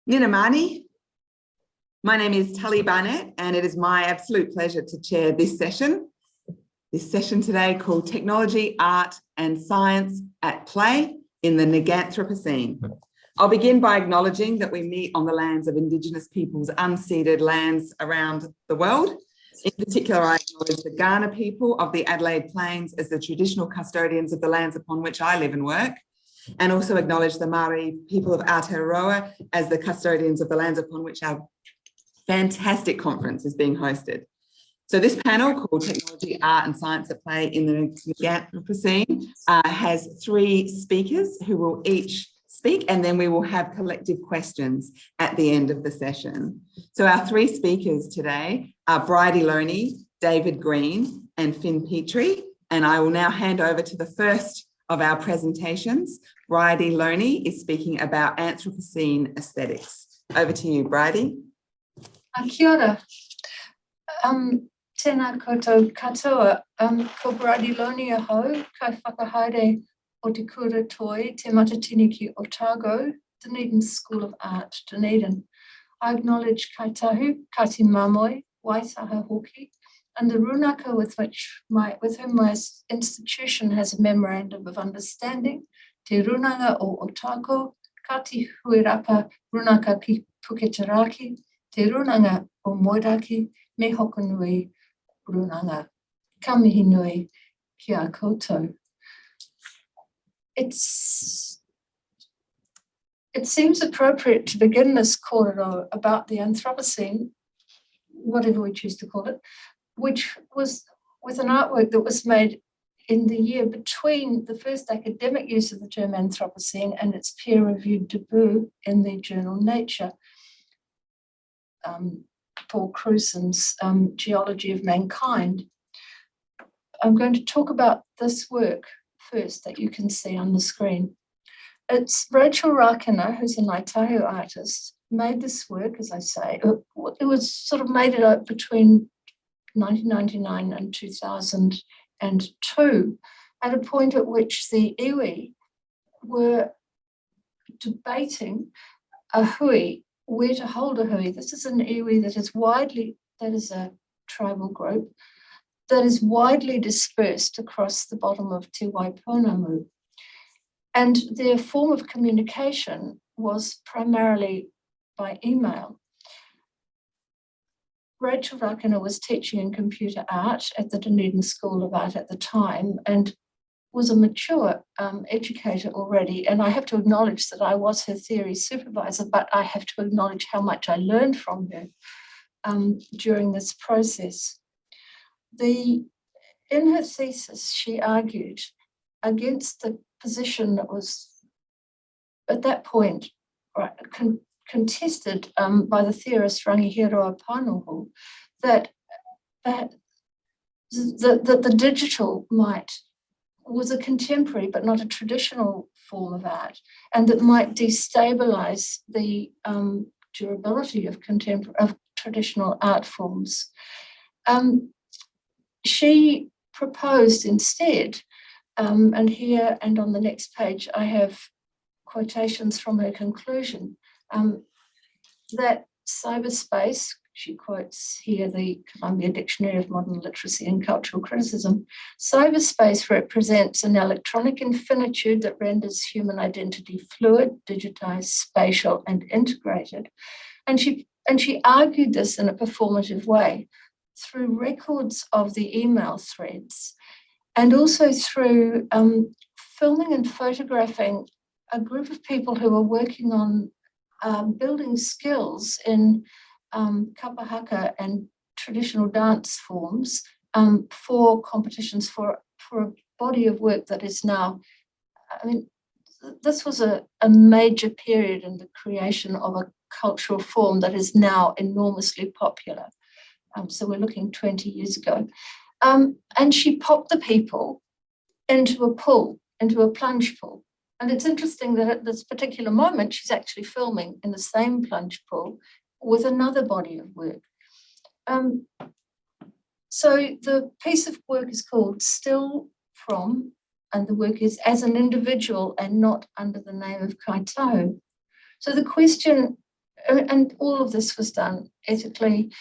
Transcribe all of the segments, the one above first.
Ninamani. My name is Tully Barnett, and it is my absolute pleasure to chair this session. This session today called Technology, Art and Science at Play in the Neganthropocene. I'll begin by acknowledging that we meet on the lands of Indigenous peoples' unceded lands around the world. In particular, I acknowledge the Kaurna people of the Adelaide Plains as the traditional custodians of the lands upon which I live and work, and also acknowledge the Maori people of Aotearoa as the custodians of the lands upon which our fantastic conference is being hosted. So this panel, called Technology, Art and Science at Play in the Neganthropocene, has three speakers who will each speak, and then we will have collective questions at the end of the session. So our three speakers today are Bridie Lonie, David Green and Finn Petrie, and I will now hand over to the first of our presentations. Bridie Lonie is speaking about Anthropocene Aesthetics. Over to you, Bridie. Kia ora. Tēnā koutou katoa, ko Bridie Lonie ahau, kai whakahaere o te kura toi, te matatini ki Otago, Dunedin School of Art, Dunedin. I acknowledge Kaitahu, Kati Mamoi, Waitaha Hoki, and the runaka with whom my institution has a memorandum of understanding, te runanga o Otago, Kati Huirapa runaka ki Puketeraki, te runanga o Moiraki, me hokonui runanga. Ka mihi nui ki a koutou. It seems appropriate to begin this kōrero about the Anthropocene, whatever we choose to call it, which was with an artwork that was made in the year between the first academic use of the term Anthropocene and its peer-reviewed debut in the journal Nature, Paul Crewson's Geology of Mankind. I'm going to talk about this work first that you can see on the screen. It's Rachel Rakina, who's a Ngāi artist, made this work, as I say. It was sort of made it up between 1999 and 2002, at a point at which the iwi were debating a hui, where to hold a hui. This is an iwi that is a tribal group that is widely dispersed across the bottom of Te Waiponamu. And their form of communication was primarily by email. Rachel Rakina was teaching in computer art at the Dunedin School of Art at the time and was a mature educator already. And I have to acknowledge that I was her theory supervisor, but I have to acknowledge how much I learned from her during this process. In her thesis, she argued against the position that was at that point contested by the theorist Rangihiroa Pānoho, that the digital was a contemporary but not a traditional form of art, and that might destabilize the durability of traditional art forms. She proposed instead, and here and on the next page I have quotations from her conclusion, that cyberspace, she quotes here the Columbia Dictionary of Modern Literacy and Cultural Criticism, cyberspace represents an electronic infinitude that renders human identity fluid, digitized, spatial, and integrated. And she argued this in a performative way through records of the email threads, and also through filming and photographing a group of people who were working on building skills in kapahaka and traditional dance forms for competitions, for a body of work that is now, I mean, this was a major period in the creation of a cultural form that is now enormously popular. So we're looking 20 years ago. And she popped the people into a pool, into a plunge pool. And it's interesting that at this particular moment, she's actually filming in the same plunge pool with another body of work. So the piece of work is called Still From, and the work is as an individual and not under the name of Kaitahu. So the question and all of this was done ethically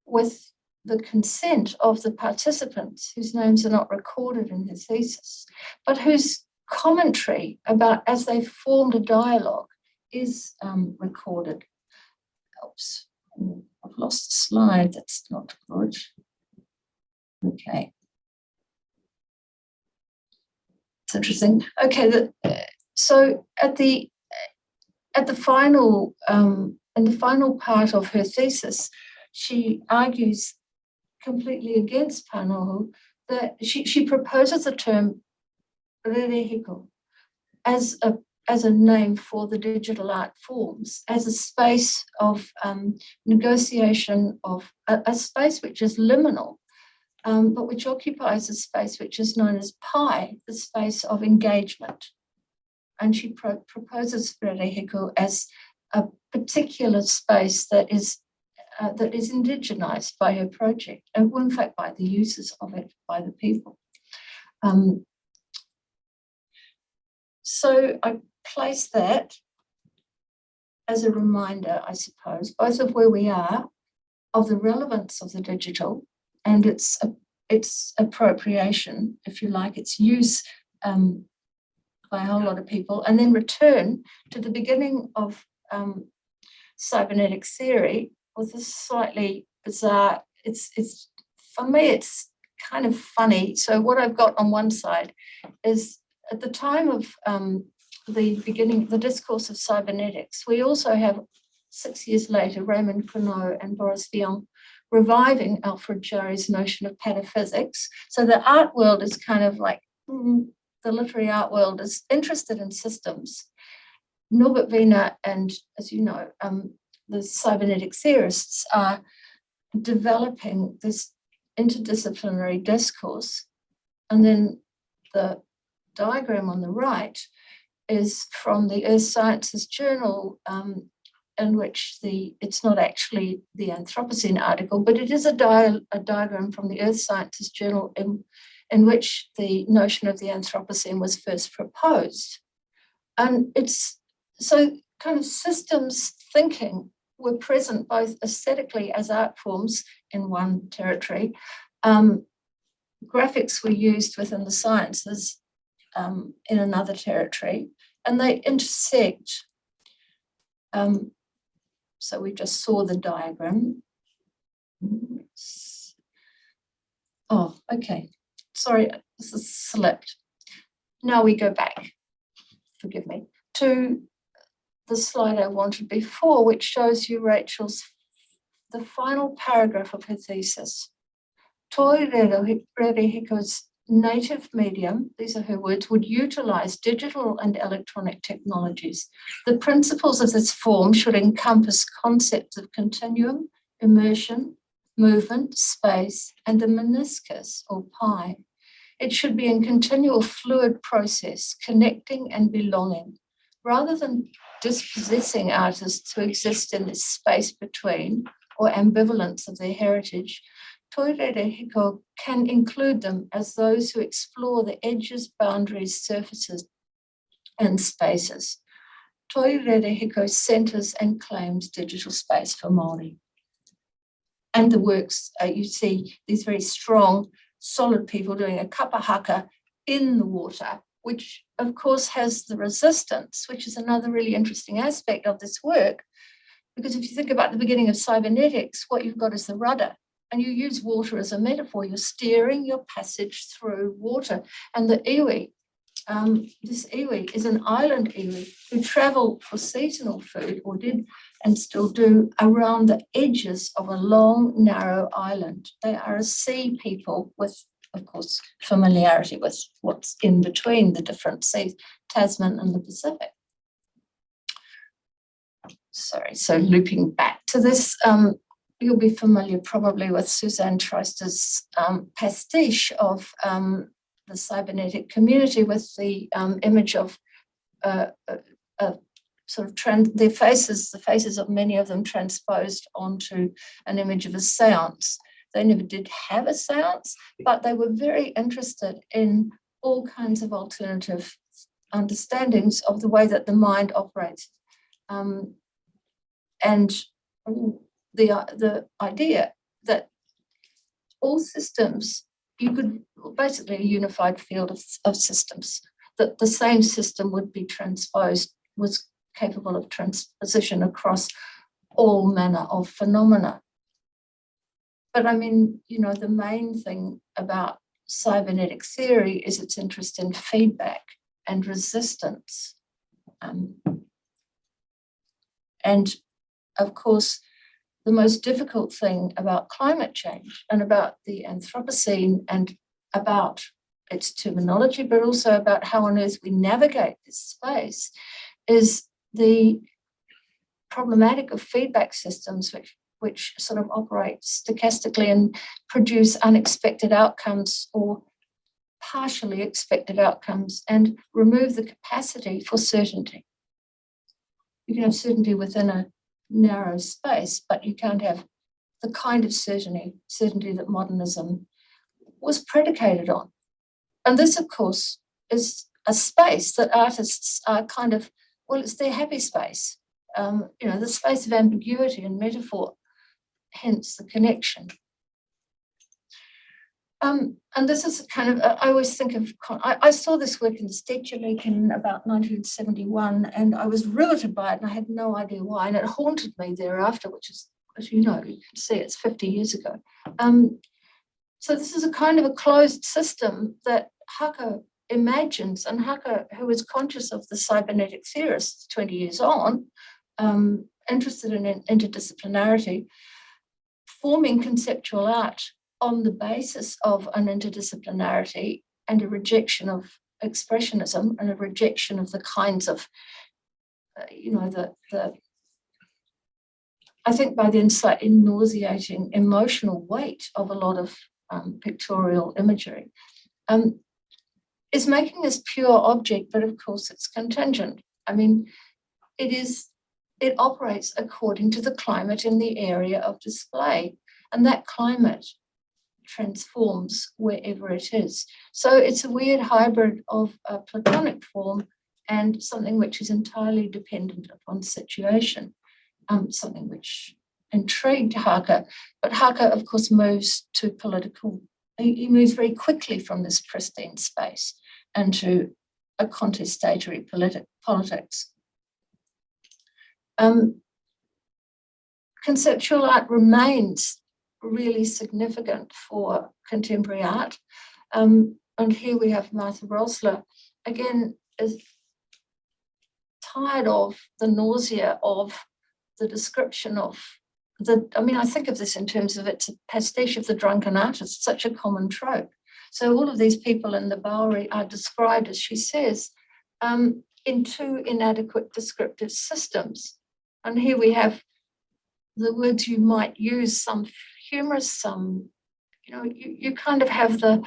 with the consent of the participants whose names are not recorded in the thesis, but whose commentary about as they formed a dialogue is recorded. Oops, I've lost the slide, that's not good. Okay. It's interesting. Okay, so at the final in the final part of her thesis, she argues completely against Panohu that she proposes the term rerehiko as a name for the digital art forms, as a space of negotiation of a space which is liminal, but which occupies a space which is known as pi, the space of engagement. And she proposes rerehiko as a particular space that is indigenized by her project, and in fact by the users of it, by the people. So I place that as a reminder, I suppose, both of where we are, of the relevance of the digital and its appropriation, if you like, its use by a whole lot of people, and then return to the beginning of cybernetics theory with this slightly bizarre, it's for me, it's kind of funny. So what I've got on one side is at the time of the discourse of cybernetics, we also have 6 years later, Raymond Queneau and Boris Vian reviving Alfred Jarry's notion of pataphysics. So the art world is kind of like, the literary art world is interested in systems. Norbert Wiener and, as you know, the cybernetic theorists are developing this interdisciplinary discourse. And then the diagram on the right is from the Earth Sciences Journal, in which it's not actually the Anthropocene article, but it is a diagram from the Earth Sciences Journal in which the notion of the Anthropocene was first proposed. And it's so kind of systems thinking were present both aesthetically as art forms in one territory. Graphics were used within the sciences in another territory, and they intersect. So we just saw the diagram. Oh, okay. Sorry, this is slipped. Now we go back, forgive me, to the slide I wanted before, which shows you the final paragraph of her thesis. Toi Rerehiko's native medium, these are her words, would utilize digital and electronic technologies. The principles of this form should encompass concepts of continuum, immersion, movement, space, and the meniscus or pi. It should be in continual fluid process, connecting and belonging, rather than dispossessing artists who exist in this space between or ambivalence of their heritage. Toi Rerehiko can include them as those who explore the edges, boundaries, surfaces, and spaces. Toi Rerehiko centers and claims digital space for Māori. And the works, you see these very strong, solid people doing a kapa haka in the water, which of course has the resistance, which is another really interesting aspect of this work. Because if you think about the beginning of cybernetics, what you've got is the rudder. And you use water as a metaphor. You're steering your passage through water. And the iwi, this iwi is an island iwi who travel for seasonal food, or did and still do, around the edges of a long, narrow island. They are a sea people with, of course, familiarity with what's in between the different seas, Tasman and the Pacific. Sorry, so looping back to this, you'll be familiar probably with Suzanne Troister's pastiche of the cybernetic community with the image of sort of the faces of many of them transposed onto an image of a seance. They never did have a seance, but they were very interested in all kinds of alternative understandings of the way that the mind operates. and the idea that all systems, you could basically a unified field of systems, that the same system would be transposed, was capable of transposition across all manner of phenomena. But I mean, you know, the main thing about cybernetic theory is its interest in feedback and resistance. And of course, the most difficult thing about climate change and about the Anthropocene and about its terminology, but also about how on earth we navigate this space, is the problematic of feedback systems which sort of operate stochastically and produce unexpected outcomes or partially expected outcomes and remove the capacity for certainty. You can have certainty within a narrow space, but you can't have the kind of certainty that modernism was predicated on. And this, of course, is a space that artists are kind of, well, it's their happy space, you know, the space of ambiguity and metaphor, hence the connection. And this is kind of, I always think of, I saw this work in Stedelijk in about 1971, and I was riveted by it, and I had no idea why, and it haunted me thereafter, which is, as you know, you can see it's 50 years ago. So this is a kind of a closed system that Haka imagines, and Haka, who is conscious of the cybernetic theorists 20 years on, interested in interdisciplinarity, forming conceptual art on the basis of an interdisciplinarity and a rejection of expressionism and a rejection of the kinds of, you know, I think by then slightly nauseating emotional weight of a lot of pictorial imagery, is making this pure object, but of course it's contingent. I mean, it operates according to the climate in the area of display, and that climate transforms wherever it is. So it's a weird hybrid of a Platonic form and something which is entirely dependent upon situation, something which intrigued Haka. But Haka, of course, moves to political, he moves very quickly from this pristine space into a contestatory politics. Conceptual art remains really significant for contemporary art. And here we have Martha Rossler, again, is tired of the nausea of the description of I mean, I think of this in terms of it's a pastiche of the drunken artist, such a common trope. So all of these people in the Bowery are described, as she says, in two inadequate descriptive systems. And here we have the words you might use, some humorous, some, you know, you kind of have the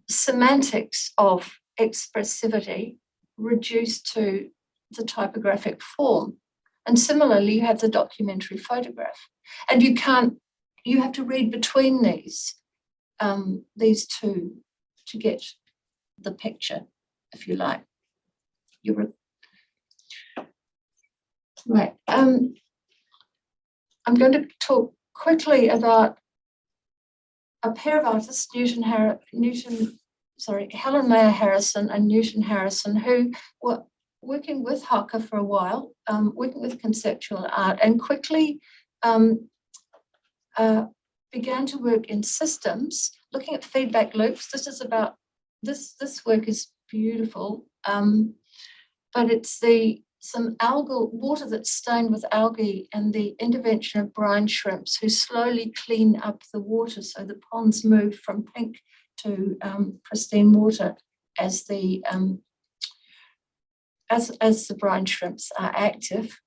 semantics of expressivity reduced to the typographic form. And similarly, you have the documentary photograph. And you have to read between these two to get the picture, if you like. Right. I'm going to talk quickly about a pair of artists, Helen Mayer Harrison and Newton Harrison, who were working with Haka for a while, working with conceptual art, and quickly began to work in systems, looking at feedback loops. This is about, this work is beautiful, but it's some algal water that's stained with algae and the intervention of brine shrimps who slowly clean up the water, so the ponds move from pink to pristine water as the brine shrimps are active.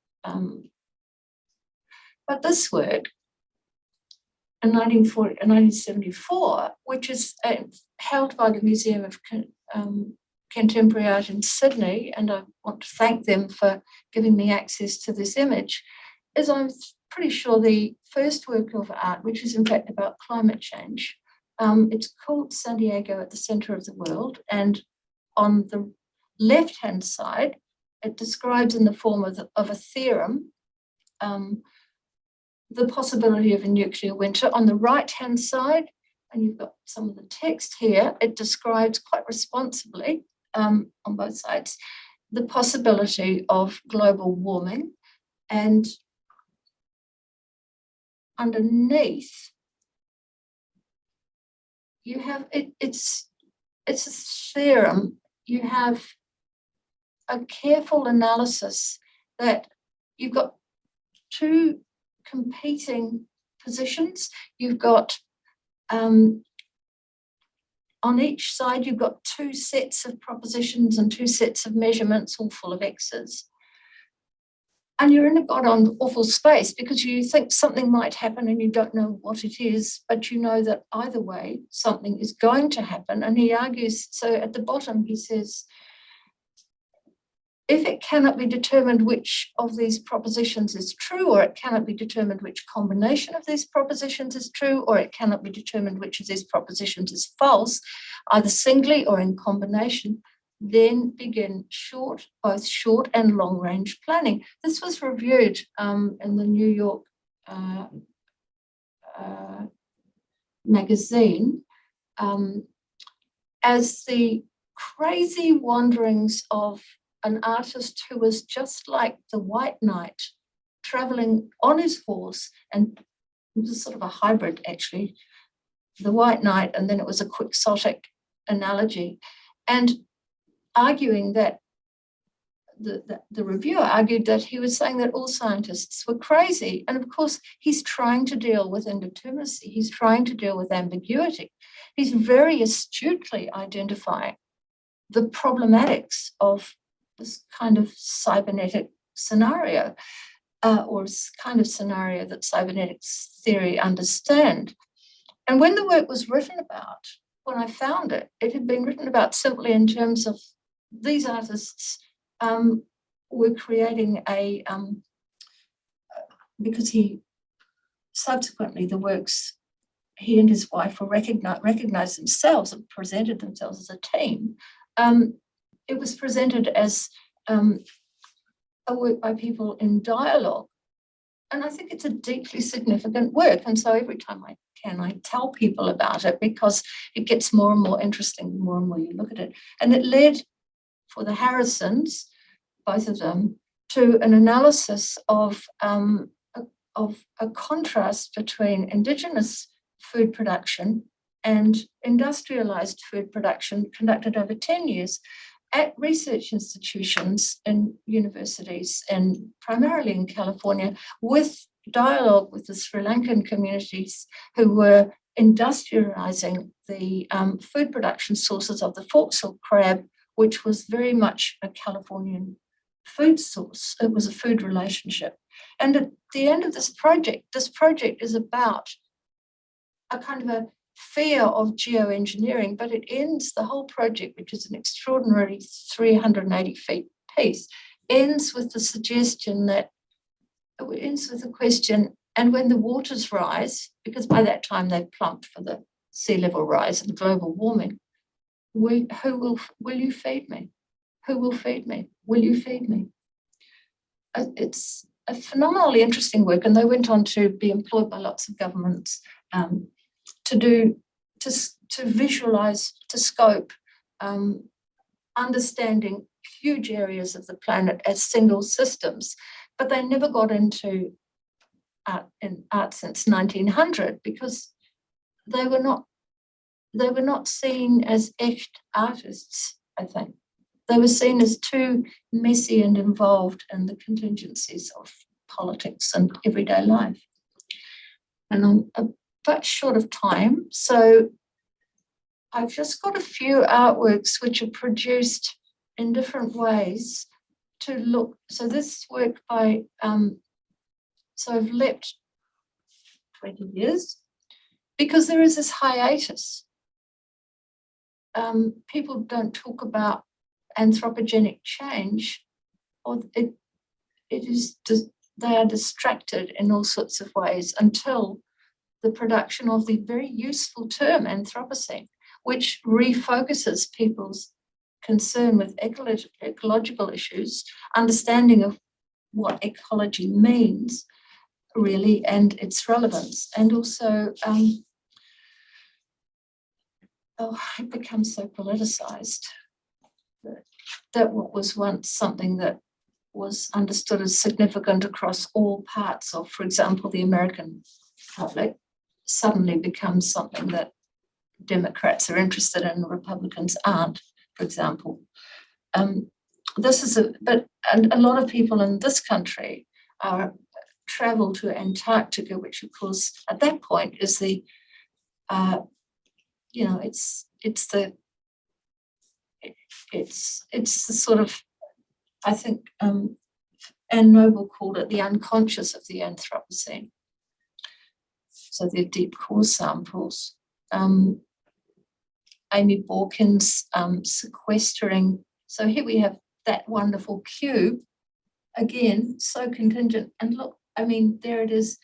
But this work in 1974, which is held by the Museum of Contemporary Art in Sydney, and I want to thank them for giving me access to this image, is, I'm pretty sure, the first work of art, which is in fact about climate change. It's called San Diego at the Center of the World, and on the left-hand side, it describes in the form of a theorem the possibility of a nuclear winter. On the right-hand side, and you've got some of the text here, it describes quite responsibly on both sides the possibility of global warming, and underneath you have it's a theorem. You have a careful analysis that you've got two competing positions. You've got on each side, you've got two sets of propositions and two sets of measurements, all full of X's. And you're in a god awful space because you think something might happen and you don't know what it is, but you know that either way, something is going to happen. And he argues, so at the bottom, he says, if it cannot be determined which of these propositions is true, or it cannot be determined which combination of these propositions is true, or it cannot be determined which of these propositions is false, either singly or in combination, then begin both short and long range planning. This was reviewed in the New York magazine as the crazy wanderings of an artist who was just like the White Knight, traveling on his horse, and it was sort of a hybrid actually, the White Knight, and then it was a quixotic analogy, and arguing that the reviewer argued that he was saying that all scientists were crazy. And of course, he's trying to deal with indeterminacy. He's trying to deal with ambiguity. He's very astutely identifying the problematics of this kind of cybernetic scenario, or kind of scenario that cybernetics theory understand. And when the work was written about, when I found it, it had been written about simply in terms of these artists were creating because he subsequently, the works, he and his wife were recognized themselves and presented themselves as a team. It was presented as a work by people in dialogue. And I think it's a deeply significant work. And so every time I can, I tell people about it because it gets more and more interesting the more and more you look at it. And it led for the Harrisons, both of them, to an analysis of a contrast between Indigenous food production and industrialized food production conducted over 10 years at research institutions and universities, and primarily in California, with dialogue with the Sri Lankan communities who were industrializing the food production sources of the forksbill crab, which was very much a Californian food source. It was a food relationship. And at the end of this project is about a kind of a fear of geoengineering, but it ends, the whole project, which is an extraordinary 380 feet piece, ends with the suggestion that, it ends with the question, and when the waters rise, because by that time they've plumped for the sea level rise and global warming, will you feed me? Who will feed me? Will you feed me? It's a phenomenally interesting work, and they went on to be employed by lots of governments to visualize, to scope, understanding huge areas of the planet as single systems. But they never got into art since 1900 because they were not seen as echt artists, I think. They were seen as too messy and involved in the contingencies of politics and everyday life. And I'm a bit short of time, so I've just got a few artworks which are produced in different ways to look. So this work by, so I've leapt 20 years because there is this hiatus. People don't talk about anthropogenic change, or they are distracted in all sorts of ways until the production of the very useful term Anthropocene, which refocuses people's concern with ecological issues, understanding of what ecology means, really, and its relevance. And also, it becomes so politicized that what was once something that was understood as significant across all parts of, for example, the American public, suddenly becomes something that Democrats are interested in, Republicans aren't, for example. This is and a lot of people in this country travel to Antarctica, which of course at that point is the, it's the sort of, I think Anne Noble called it the unconscious of the Anthropocene. So they're deep core samples. Amy Borkin's sequestering. So here we have that wonderful cube, again, so contingent. And look, I mean, there it is,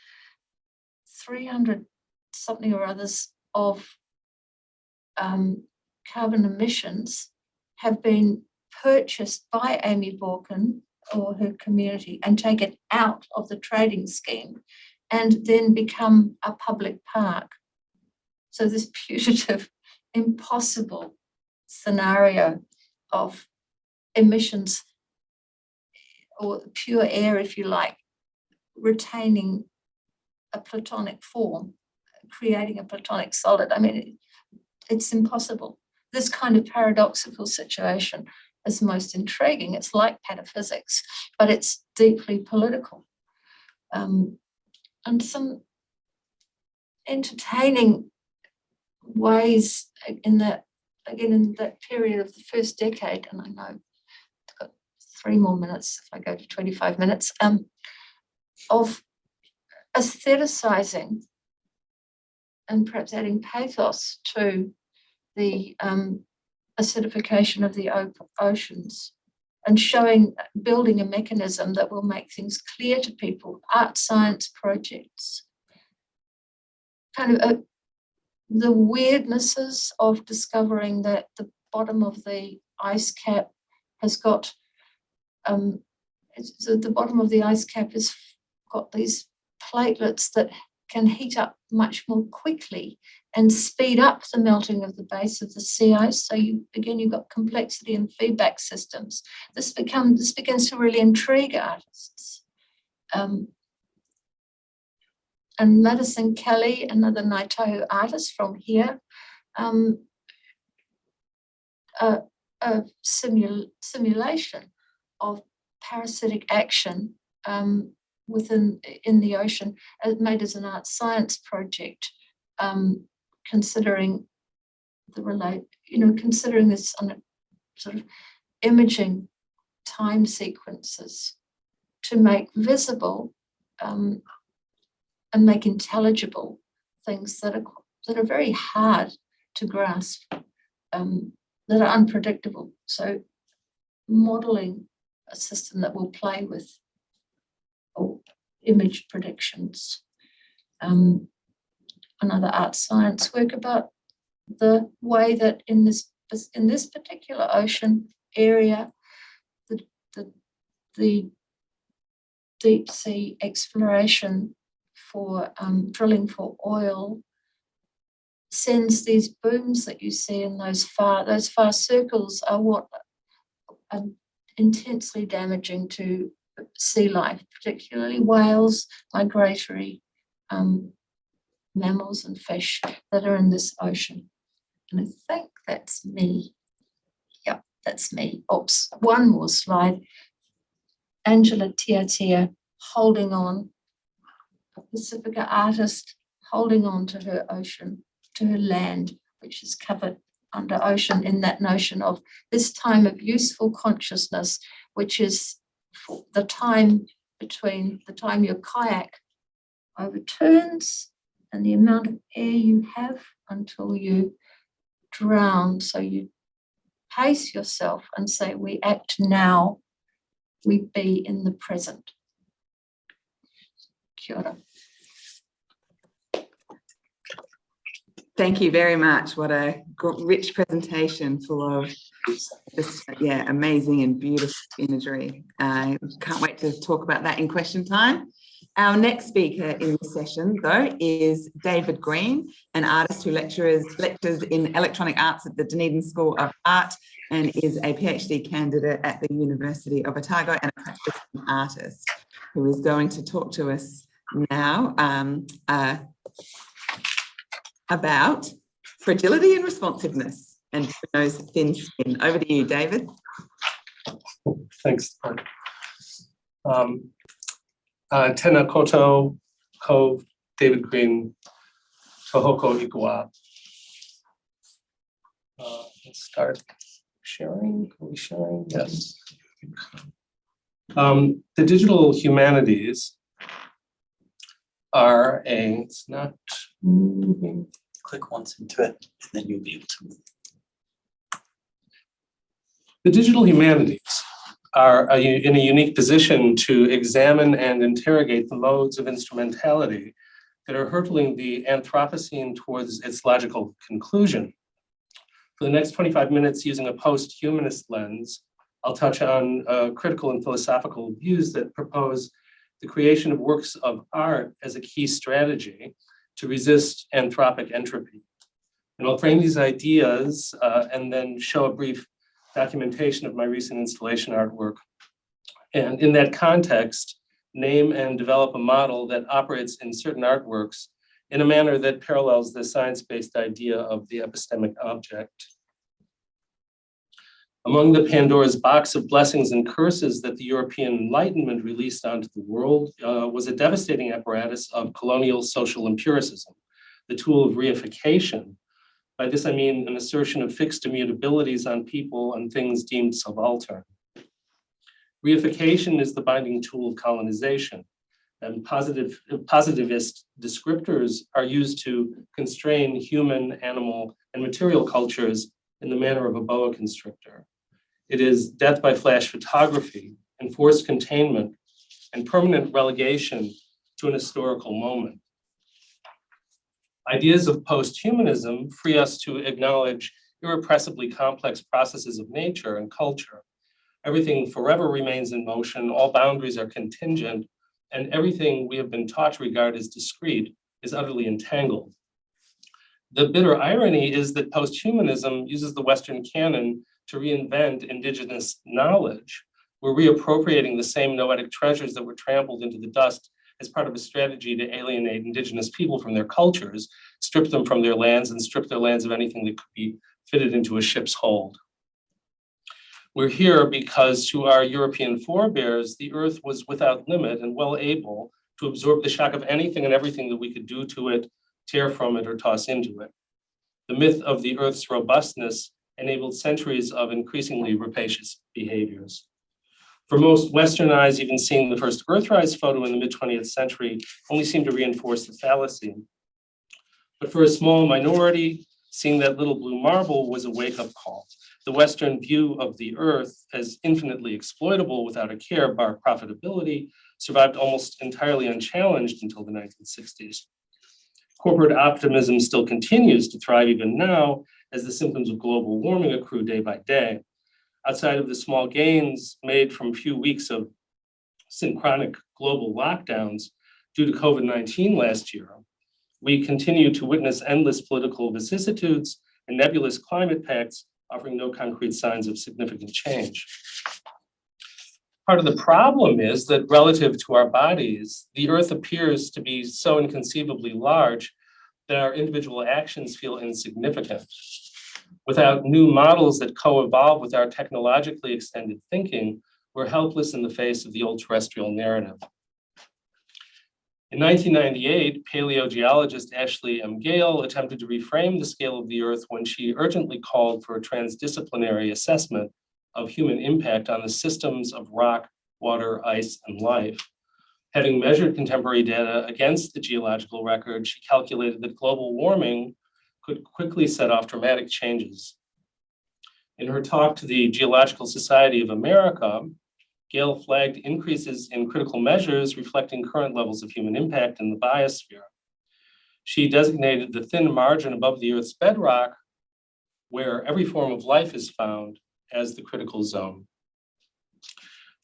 300 something or others of carbon emissions have been purchased by Amy Borkin or her community and taken out of the trading scheme and then become a public park. So this putative, impossible scenario of emissions or pure air, if you like, retaining a platonic form, creating a platonic solid. I mean, it's impossible. This kind of paradoxical situation is most intriguing. It's like pataphysics, but it's deeply political. And some entertaining ways in that, again, in that period of the first decade, and I know I've got 3 more minutes if I go to 25 minutes, of aestheticizing and perhaps adding pathos to the acidification of the oceans and building a mechanism that will make things clear to people, art science projects, kind of the weirdnesses of discovering that the bottom of the ice cap has got, the bottom of the ice cap has got these platelets that can heat up much more quickly and speed up the melting of the base of the sea ice. So you've got complexity and feedback systems. This begins to really intrigue artists. And Madison Kelly, another Ngāi Tahu artist from here, a simulation of parasitic action in the ocean, made as an art science project, considering considering this on a sort of imaging time sequences to make visible and make intelligible things that are very hard to grasp, that are unpredictable. So modeling a system that will play with image predictions. Another art science work about the way that in this particular ocean area, the deep sea exploration for drilling for oil sends these booms that you see in those far circles are what are intensely damaging to sea life, particularly whales, migratory mammals and fish that are in this ocean. And I think that's me. Yep, that's me. Oops, one more slide. Angela Tiatia holding on, a Pacifica artist holding on to her ocean, to her land, which is covered under ocean, in that notion of this time of useful consciousness, which is the time between the time your kayak overturns and the amount of air you have until you drown. So you pace yourself and say, we act now, we be in the present. Kia ora. Thank you very much. What a rich presentation full of Just, yeah, amazing and beautiful imagery. Can't wait to talk about that in question time. Our next speaker in this session, though, is David Green, an artist who lectures in electronic arts at the Dunedin School of Art and is a PhD candidate at the University of Otago and a practicing artist, who is going to talk to us now about fragility and responsiveness and Bruno's thin skin. Over to you, David. Thanks. Tena koto ko David Green tohoko ikua. Let's start sharing. Are we sharing? Yes. The Digital Humanities are it's not moving. Click once into it, and then you'll be able to move. The Digital Humanities are in a unique position to examine and interrogate the modes of instrumentality that are hurtling the Anthropocene towards its logical conclusion. For the next 25 minutes, using a post-humanist lens, I'll touch on critical and philosophical views that propose the creation of works of art as a key strategy to resist anthropic entropy. And I'll frame these ideas and then show a brief documentation of my recent installation artwork. And in that context, name and develop a model that operates in certain artworks in a manner that parallels the science-based idea of the epistemic object. Among the Pandora's box of blessings and curses that the European Enlightenment released onto the world was a devastating apparatus of colonial social empiricism, the tool of reification. By this, I mean an assertion of fixed immutabilities on people and things deemed subaltern. Reification is the binding tool of colonization, and positivist descriptors are used to constrain human, animal, and material cultures in the manner of a boa constrictor. It is death by flash photography, enforced containment, and permanent relegation to an historical moment. Ideas of post-humanism free us to acknowledge irrepressibly complex processes of nature and culture. Everything forever remains in motion, all boundaries are contingent, and everything we have been taught to regard as discrete is utterly entangled. The bitter irony is that post-humanism uses the Western canon to reinvent indigenous knowledge. We're reappropriating the same noetic treasures that were trampled into the dust as part of a strategy to alienate indigenous people from their cultures, strip them from their lands, and strip their lands of anything that could be fitted into a ship's hold. We're here because to our European forebears, the earth was without limit and well able to absorb the shock of anything and everything that we could do to it, tear from it, or toss into it. The myth of the earth's robustness enabled centuries of increasingly rapacious behaviors. For most Western eyes, even seeing the first Earthrise photo in the mid-20th century only seemed to reinforce the fallacy. But for a small minority, seeing that little blue marble was a wake-up call. The Western view of the Earth as infinitely exploitable without a care bar profitability survived almost entirely unchallenged until the 1960s. Corporate optimism still continues to thrive even now as the symptoms of global warming accrue day by day. Outside of the small gains made from a few weeks of synchronic global lockdowns due to COVID-19 last year, we continue to witness endless political vicissitudes and nebulous climate pacts offering no concrete signs of significant change. Part of the problem is that relative to our bodies, the Earth appears to be so inconceivably large that our individual actions feel insignificant. Without new models that co-evolve with our technologically extended thinking, we're helpless in the face of the old terrestrial narrative. In 1998, paleogeologist Ashley M. Gale attempted to reframe the scale of the Earth when she urgently called for a transdisciplinary assessment of human impact on the systems of rock, water, ice, and life. Having measured contemporary data against the geological record, she calculated that global warming could quickly set off dramatic changes. In her talk to the Geological Society of America, Gale flagged increases in critical measures reflecting current levels of human impact in the biosphere. She designated the thin margin above the Earth's bedrock, where every form of life is found, as the critical zone.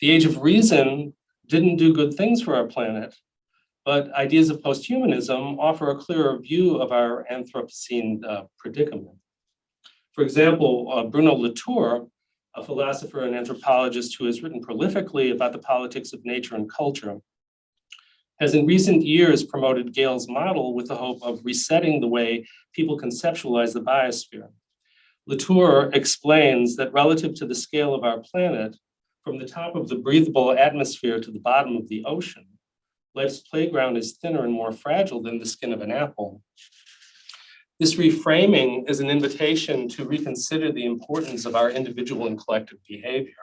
The age of reason didn't do good things for our planet, but ideas of posthumanism offer a clearer view of our Anthropocene predicament. For example, Bruno Latour, a philosopher and anthropologist who has written prolifically about the politics of nature and culture, has in recent years promoted Gale's model with the hope of resetting the way people conceptualize the biosphere. Latour explains that relative to the scale of our planet, from the top of the breathable atmosphere to the bottom of the ocean, life's playground is thinner and more fragile than the skin of an apple. This reframing is an invitation to reconsider the importance of our individual and collective behavior.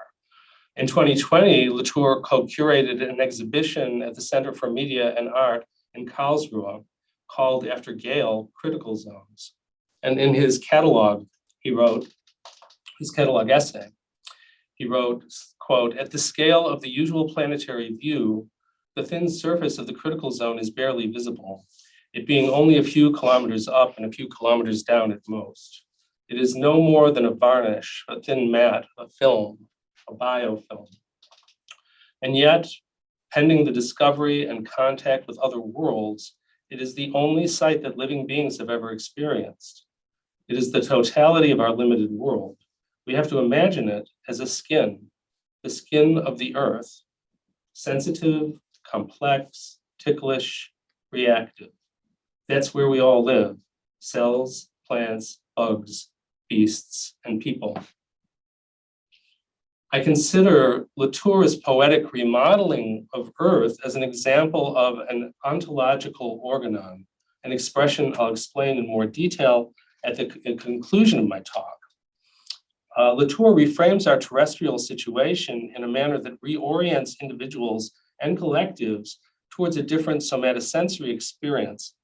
In 2020, Latour co-curated an exhibition at the Center for Media and Art in Karlsruhe called, after Gale, Critical Zones. And in his catalog, he wrote, his catalog essay, he wrote, quote, "At the scale of the usual planetary view, the thin surface of the critical zone is barely visible, it being only a few kilometers up and a few kilometers down at most. It is no more than a varnish, a thin mat, a film, a biofilm. And yet, pending the discovery and contact with other worlds, it is the only sight that living beings have ever experienced. It is the totality of our limited world. We have to imagine it as a skin, the skin of the earth, sensitive, complex, ticklish, reactive. That's where we all live, cells, plants, bugs, beasts, and people." I consider Latour's poetic remodeling of Earth as an example of an ontological organon, an expression I'll explain in more detail at the conclusion of my talk. Latour reframes our terrestrial situation in a manner that reorients individuals and collectives towards a different somatosensory experience.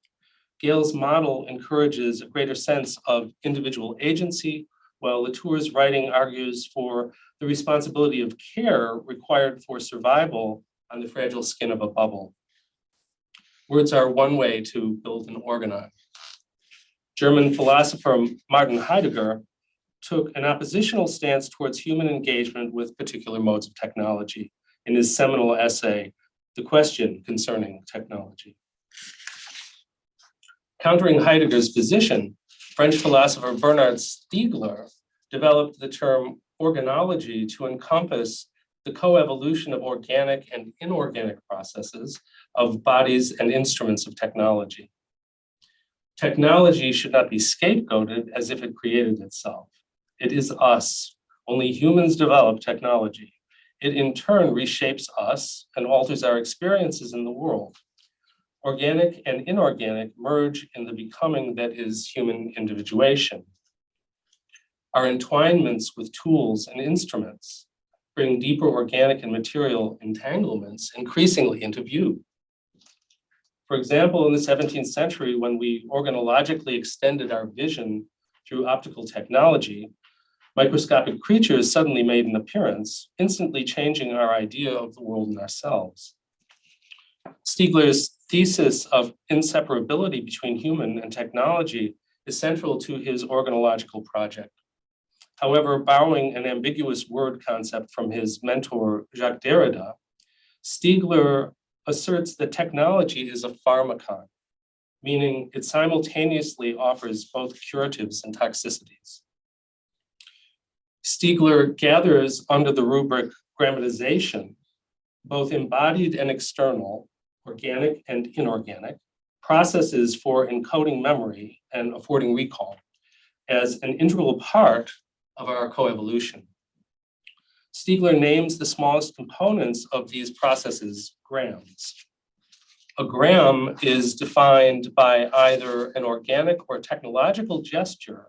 Gale's model encourages a greater sense of individual agency, while Latour's writing argues for the responsibility of care required for survival on the fragile skin of a bubble. Words are one way to build an organon. German philosopher Martin Heidegger took an oppositional stance towards human engagement with particular modes of technology in his seminal essay, The Question Concerning Technology. Countering Heidegger's position, French philosopher Bernard Stiegler developed the term organology to encompass the coevolution of organic and inorganic processes of bodies and instruments of technology. Technology should not be scapegoated as if it created itself. It is us. Only humans develop technology. It in turn reshapes us and alters our experiences in the world. Organic and inorganic merge in the becoming that is human individuation. Our entwinements with tools and instruments bring deeper organic and material entanglements increasingly into view. For example, in the 17th century, when we organologically extended our vision through optical technology, microscopic creatures suddenly made an appearance, instantly changing our idea of the world and ourselves. Stiegler's thesis of inseparability between human and technology is central to his organological project. However, borrowing an ambiguous word concept from his mentor, Jacques Derrida, Stiegler asserts that technology is a pharmacon, meaning it simultaneously offers both curatives and toxicities. Stiegler gathers under the rubric grammatization, both embodied and external, organic and inorganic, processes for encoding memory and affording recall as an integral part of our coevolution. Stiegler names the smallest components of these processes grams. A gram is defined by either an organic or technological gesture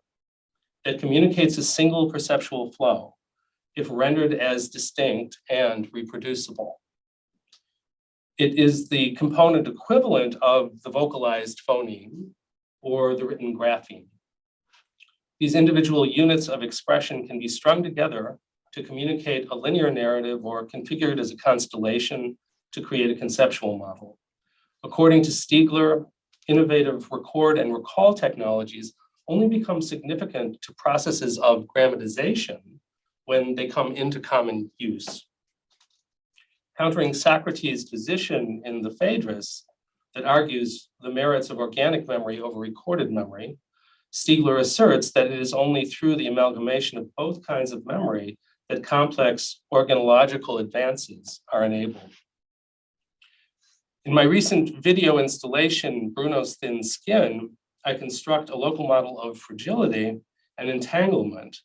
that communicates a single perceptual flow, if rendered as distinct and reproducible. It is the component equivalent of the vocalized phoneme or the written grapheme. These individual units of expression can be strung together to communicate a linear narrative or configured as a constellation to create a conceptual model. According to Stiegler, innovative record and recall technologies only become significant to processes of grammatization when they come into common use. Countering Socrates' position in the Phaedrus that argues the merits of organic memory over recorded memory, Stiegler asserts that it is only through the amalgamation of both kinds of memory that complex organological advances are enabled. In my recent video installation, Bruno's Thin Skin, I construct a local model of fragility and entanglement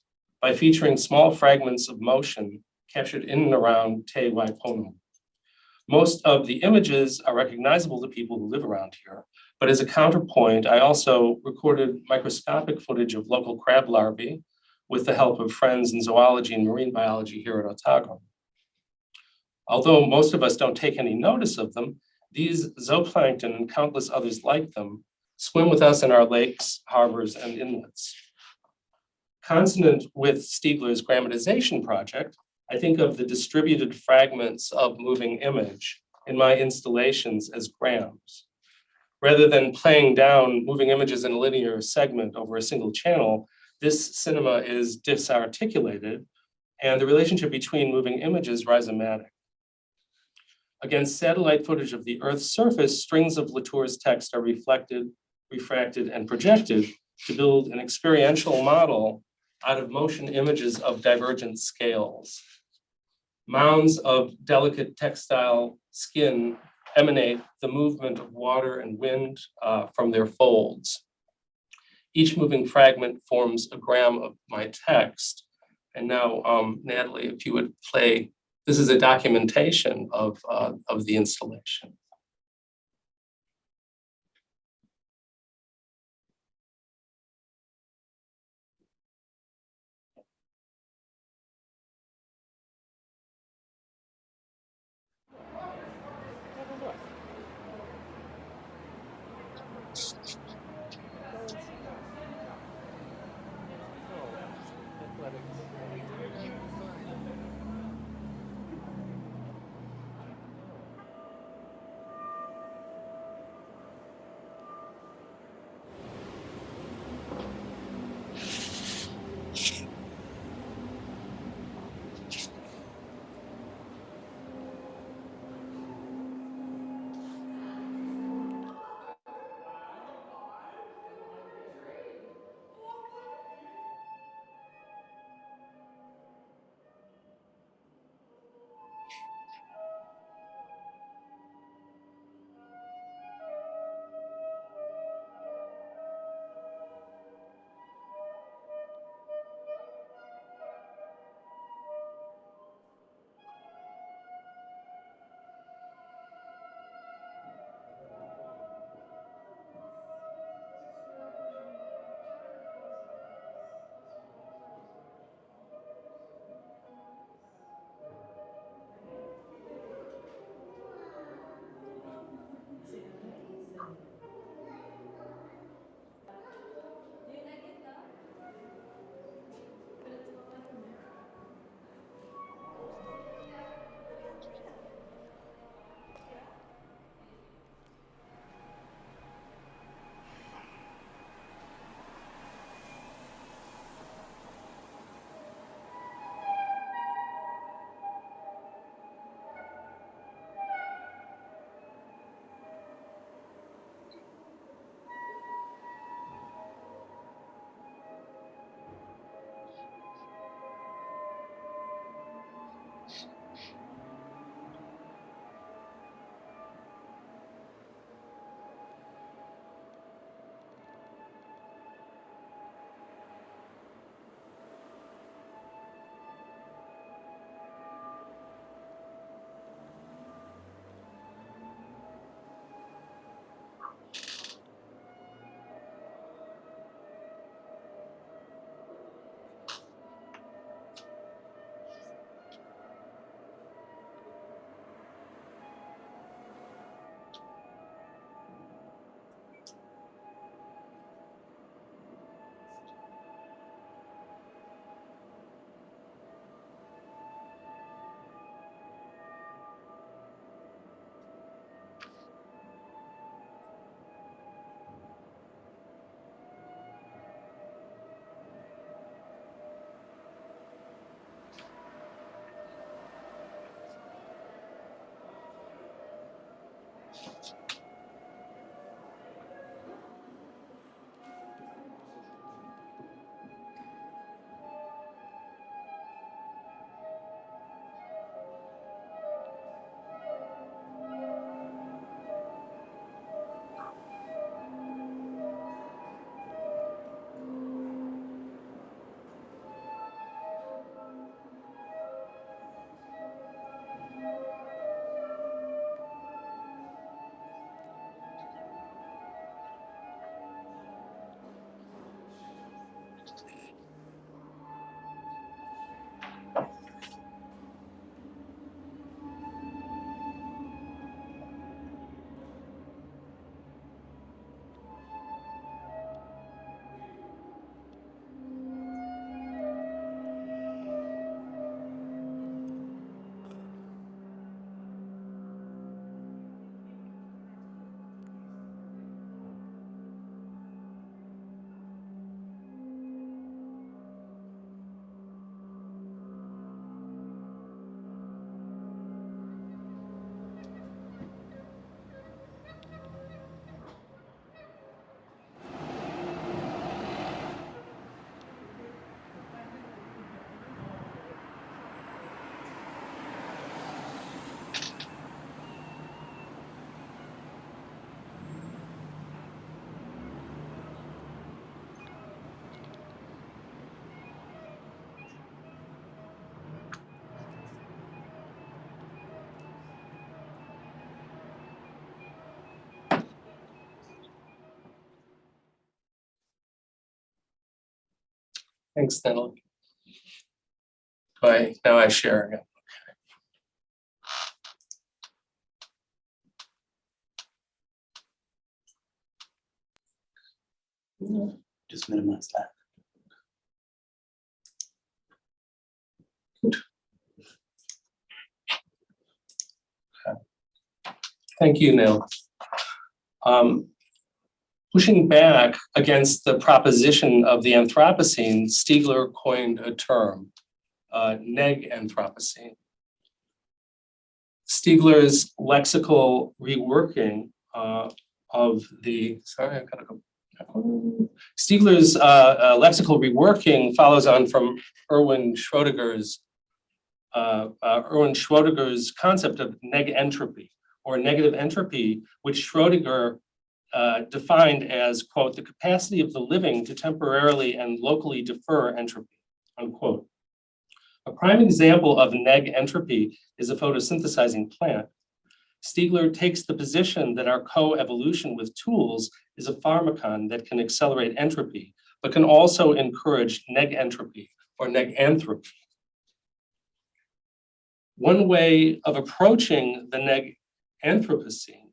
by featuring small fragments of motion captured in and around Te Waipono. Most of the images are recognizable to people who live around here, but as a counterpoint, I also recorded microscopic footage of local crab larvae with the help of friends in zoology and marine biology here at Otago. Although most of us don't take any notice of them, these zooplankton and countless others like them swim with us in our lakes, harbors, and inlets. Consonant with Stiegler's grammatization project, I think of the distributed fragments of moving image in my installations as grams. Rather than playing down moving images in a linear segment over a single channel, this cinema is disarticulated and the relationship between moving images rhizomatic. Against satellite footage of the Earth's surface, strings of Latour's text are reflected, refracted, and projected to build an experiential model out of motion images of divergent scales. Mounds of delicate textile skin emanate the movement of water and wind from their folds. Each moving fragment forms a gram of my text. And now, Natalie, if you would play, this is a documentation of the installation. Thanks, Natalie. Now I share again. Just minimize that. Thank you, Neil. Pushing back against the proposition of the Anthropocene, Stiegler coined a term, Neganthropocene. Stiegler's lexical reworking of the, sorry, I've got to go. Stiegler's lexical reworking follows on from Erwin Schrödinger's concept of negentropy, or negative entropy, which Schrödinger defined as, quote, the capacity of the living to temporarily and locally defer entropy, unquote. A prime example of negentropy is a photosynthesizing plant. Stiegler takes the position that our co-evolution with tools is a pharmacon that can accelerate entropy, but can also encourage negentropy or neganthropy. One way of approaching the Neganthropocene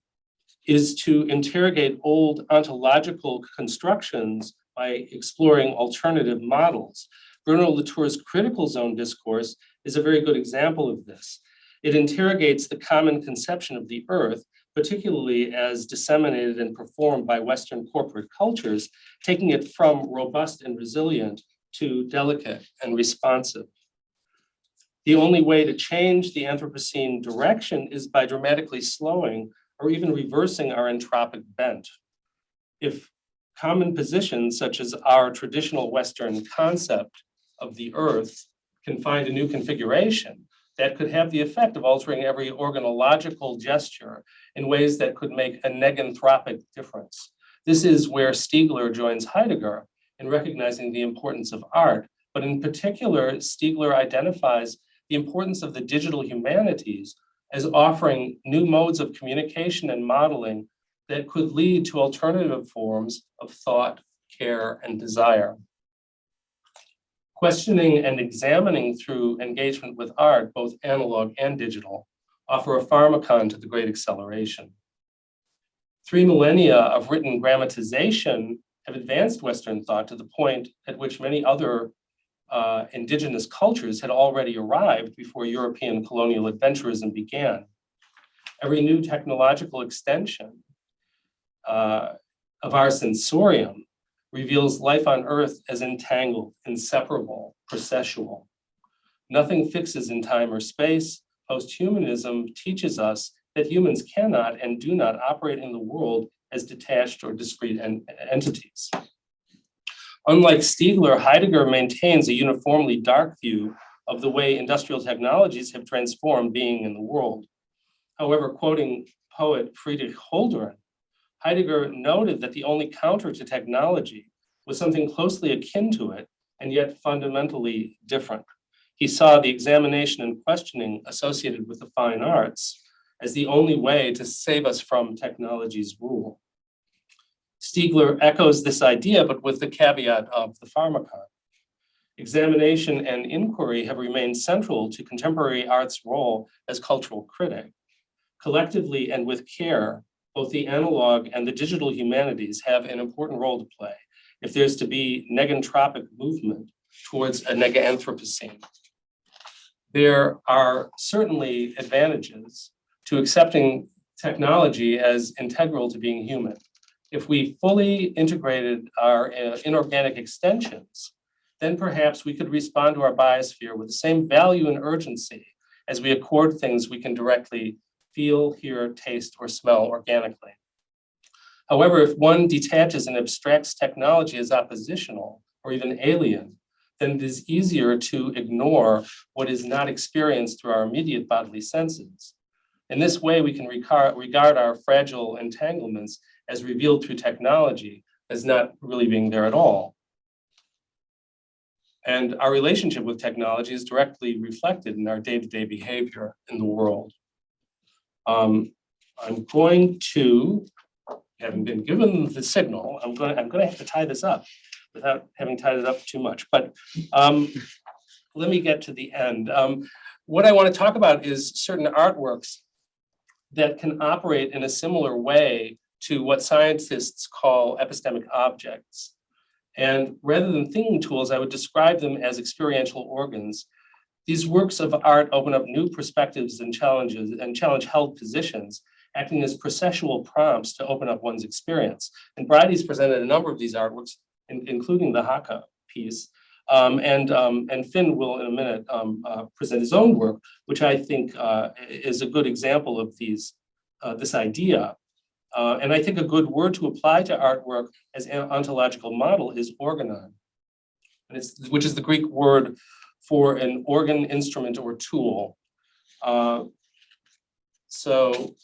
is to interrogate old ontological constructions by exploring alternative models. Bruno Latour's critical zone discourse is a very good example of this. It interrogates the common conception of the earth, particularly as disseminated and performed by Western corporate cultures, taking it from robust and resilient to delicate and responsive. The only way to change the Anthropocene direction is by dramatically slowing or even reversing our entropic bent. If common positions such as our traditional Western concept of the earth can find a new configuration, that could have the effect of altering every organological gesture in ways that could make a neganthropic difference. This is where Stiegler joins Heidegger in recognizing the importance of art, but in particular, Stiegler identifies the importance of the digital humanities as offering new modes of communication and modeling that could lead to alternative forms of thought, care, and desire. Questioning and examining through engagement with art, both analog and digital, offer a pharmacon to the great acceleration. 3 millennia of written grammatization have advanced Western thought to the point at which many other indigenous cultures had already arrived before European colonial adventurism began. Every new technological extension of our sensorium reveals life on Earth as entangled, inseparable, processual. Nothing fixes in time or space. Posthumanism teaches us that humans cannot and do not operate in the world as detached or discrete entities. Unlike Stiegler, Heidegger maintains a uniformly dark view of the way industrial technologies have transformed being in the world. However, quoting poet Friedrich Holderlin, Heidegger noted that the only counter to technology was something closely akin to it and yet fundamentally different. He saw the examination and questioning associated with the fine arts as the only way to save us from technology's rule. Stiegler echoes this idea, but with the caveat of the pharmacon. Examination and inquiry have remained central to contemporary art's role as cultural critic. Collectively and with care, both the analog and the digital humanities have an important role to play if there's to be neganthropic movement towards a Neganthropocene. There are certainly advantages to accepting technology as integral to being human. If we fully integrated our inorganic extensions, then perhaps we could respond to our biosphere with the same value and urgency as we accord things we can directly feel, hear, taste, or smell organically. However, if one detaches and abstracts technology as oppositional or even alien, then it is easier to ignore what is not experienced through our immediate bodily senses. In this way, we can regard our fragile entanglements as revealed through technology as not really being there at all. And our relationship with technology is directly reflected in our day-to-day behavior in the world. I'm going to, having been given the signal, I'm going to have to tie this up without having tied it up too much, but let me get to the end. What I want to talk about is certain artworks that can operate in a similar way to what scientists call epistemic objects. And rather than thinking tools, I would describe them as experiential organs. These works of art open up new perspectives and challenges and challenge held positions, acting as processual prompts to open up one's experience. And Bridie's presented a number of these artworks, including the Haka piece. And Finn will in a minute present his own work, which I think is a good example of this idea. And I think a good word to apply to artwork as an ontological model is organon, which is the Greek word for an organ, instrument, or tool. So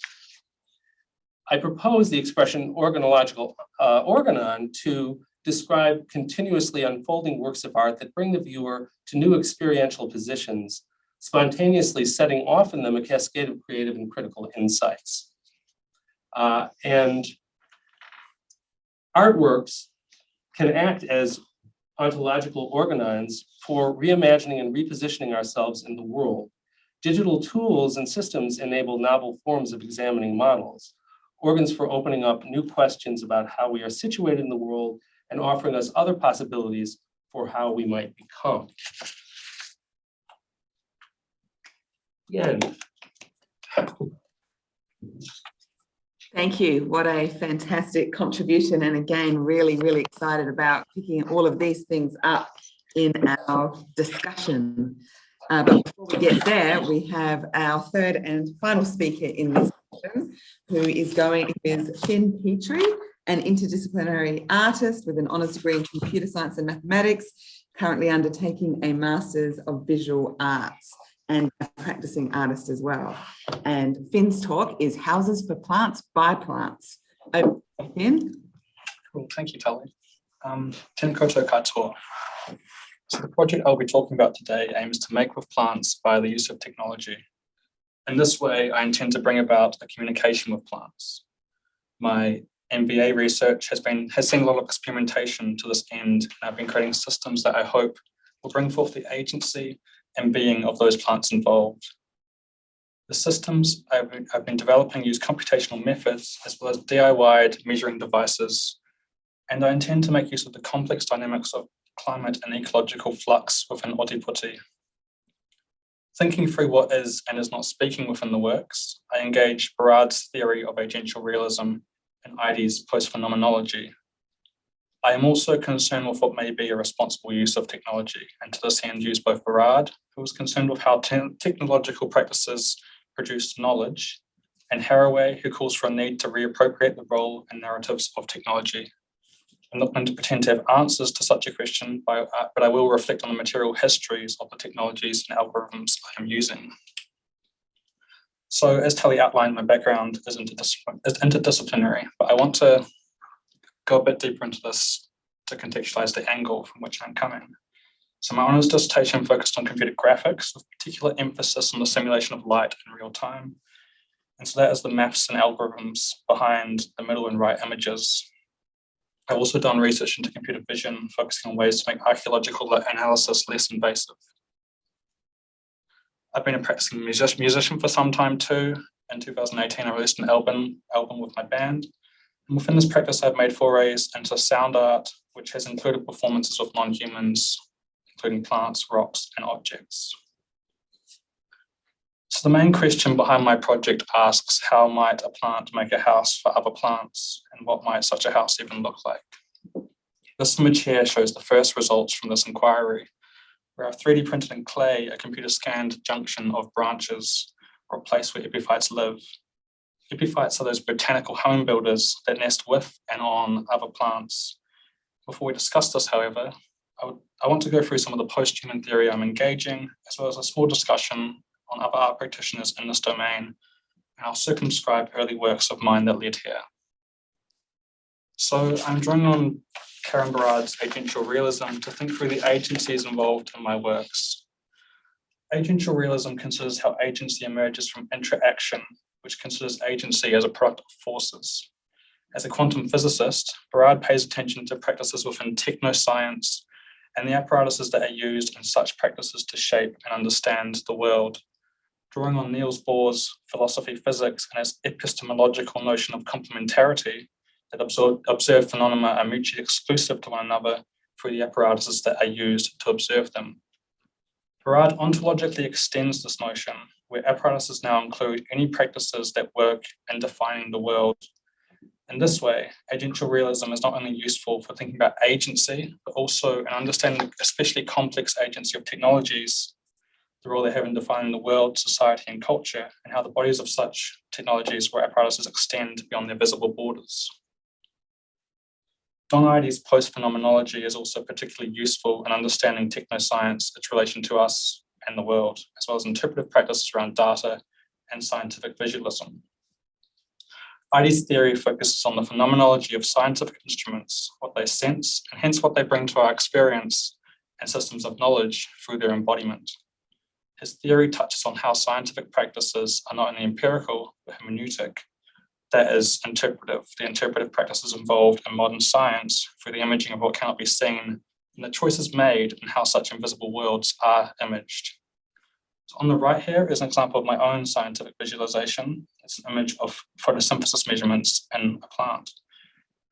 I propose the expression organological organon to describe continuously unfolding works of art that bring the viewer to new experiential positions, spontaneously setting off in them a cascade of creative and critical insights. And artworks can act as ontological organons for reimagining and repositioning ourselves in the world. Digital tools and systems enable novel forms of examining models, organs for opening up new questions about how we are situated in the world and offering us other possibilities for how we might become. Again. Thank you. What a fantastic contribution. And again, really, really excited about picking all of these things up in our discussion. But before we get there, we have our third and final speaker in this session, who is Finn Petrie, an interdisciplinary artist with an honours degree in computer science and mathematics, currently undertaking a Masters of Visual Arts and a practicing artist as well. And Finn's talk is Houses for Plants by Plants. Over to Finn. Cool, thank you, Tully. Tēnā koutou katoa. So the project I'll be talking about today aims to make with plants by the use of technology. In this way, I intend to bring about a communication with plants. My MBA research has seen a lot of experimentation to this end, and I've been creating systems that I hope will bring forth the agency and being of those plants involved. The systems I've been developing use computational methods as well as DIY measuring devices, and I intend to make use of the complex dynamics of climate and ecological flux within Ōtepoti. Thinking through what is and is not speaking within the works, I engage Barrad's theory of agential realism and Ide's post-phenomenology. I am also concerned with what may be a responsible use of technology, and to this end use both Barrad, who was concerned with how technological practices produce knowledge, and Haraway, who calls for a need to reappropriate the role and narratives of technology. I'm not going to pretend to have answers to such a question, but I will reflect on the material histories of the technologies and algorithms I am using. So as Tully outlined, my background is interdisciplinary, but I want to go a bit deeper into this to contextualize the angle from which I'm coming. So my honours dissertation focused on computer graphics, with particular emphasis on the simulation of light in real time. And so that is the maths and algorithms behind the middle and right images. I've also done research into computer vision, focusing on ways to make archaeological analysis less invasive. I've been a practicing musician for some time too. In 2018, I released an album with my band. And within this practice, I've made forays into sound art, which has included performances with non-humans, including plants, rocks, and objects. So the main question behind my project asks, how might a plant make a house for other plants, and what might such a house even look like? This image here shows the first results from this inquiry, where I've 3D printed in clay a computer scanned junction of branches or a place where epiphytes live. Epiphytes are those botanical home builders that nest with and on other plants. Before we discuss this, however, I want to go through some of the post-human theory I'm engaging, as well as a small discussion on other art practitioners in this domain, and I'll circumscribe early works of mine that led here. So I'm drawing on Karen Barrad's agential realism to think through the agencies involved in my works. Agential realism considers how agency emerges from interaction, which considers agency as a product of forces. As a quantum physicist, Barrad pays attention to practices within technoscience and the apparatuses that are used in such practices to shape and understand the world. Drawing on Niels Bohr's philosophy physics and his epistemological notion of complementarity, that observed phenomena are mutually exclusive to one another through the apparatuses that are used to observe them. Barrad ontologically extends this notion, where apparatuses now include any practices that work in defining the world. In this way, agential realism is not only useful for thinking about agency, but also in understanding especially complex agency of technologies, the role they have in defining the world, society, and culture, and how the bodies of such technologies or apparatuses extend beyond their visible borders. Don Idey's post-phenomenology is also particularly useful in understanding technoscience, its relation to us and the world, as well as interpretive practices around data and scientific visualism. Idey's theory focuses on the phenomenology of scientific instruments, what they sense, and hence what they bring to our experience and systems of knowledge through their embodiment. His theory touches on how scientific practices are not only empirical, but hermeneutic, that is, interpretive. The interpretive practices involved in modern science through the imaging of what cannot be seen, and the choices made in how such invisible worlds are imaged. So on the right here is an example of my own scientific visualization. It's an image of photosynthesis measurements in a plant.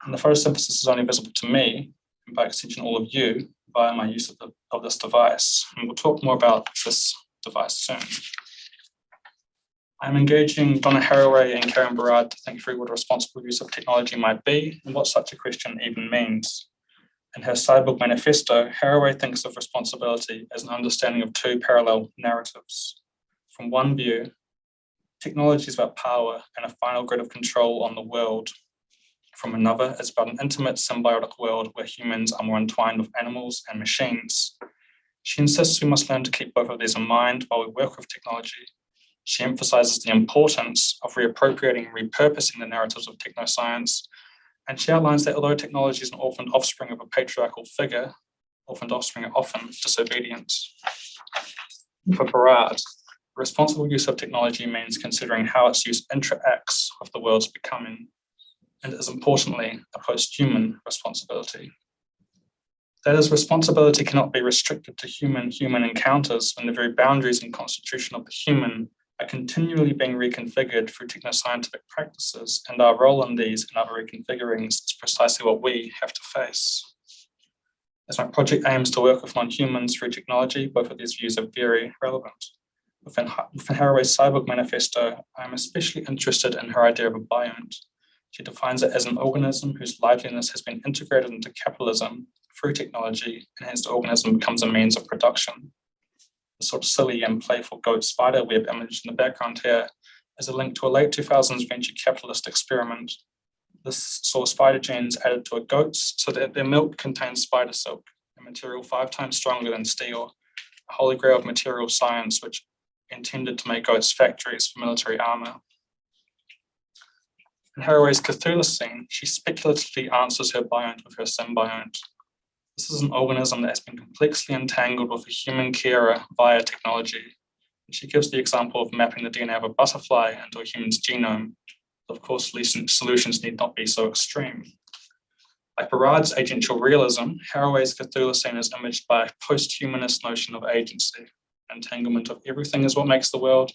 And the photosynthesis is only visible to me, and by extension all of you, via my use of this device. And we'll talk more about this device soon. I'm engaging Donna Haraway and Karen Barrad to think through what a responsible use of technology might be and what such a question even means. In her Cyborg Manifesto, Haraway thinks of responsibility as an understanding of two parallel narratives. From one view, technology is about power and a final grid of control on the world. From another, it's about an intimate symbiotic world where humans are more entwined with animals and machines. She insists we must learn to keep both of these in mind while we work with technology. She emphasizes the importance of reappropriating and repurposing the narratives of technoscience, and she outlines that although technology is an orphaned offspring of a patriarchal figure, orphaned offspring are often disobedient. For Barrad, responsible use of technology means considering how its use interacts with the world's becoming, and is importantly a post-human responsibility. That is, responsibility cannot be restricted to human-human encounters when the very boundaries and constitution of the human are continually being reconfigured through technoscientific practices, and our role in these and other reconfigurings is precisely what we have to face. As my project aims to work with non-humans through technology, both of these views are very relevant. Within Haraway's Cyborg Manifesto, I am especially interested in her idea of a biont. She defines it as an organism whose liveliness has been integrated into capitalism through technology, and hence the organism becomes a means of production. The sort of silly and playful goat spider web image in the background here is a link to a late 2000s venture capitalist experiment. This saw spider genes added to a goat's so that their milk contained spider silk, a material 5 times stronger than steel, a holy grail of material science which intended to make goats factories for military armor. In Haraway's Cthulhucene, she speculatively answers her biont with her symbiont. This is an organism that has been complexly entangled with a human carer via technology. And she gives the example of mapping the DNA of a butterfly into a human's genome. Of course, solutions need not be so extreme. Like Barad's agential realism, Haraway's Cthulhucene is imaged by a post-humanist notion of agency. Entanglement of everything is what makes the world,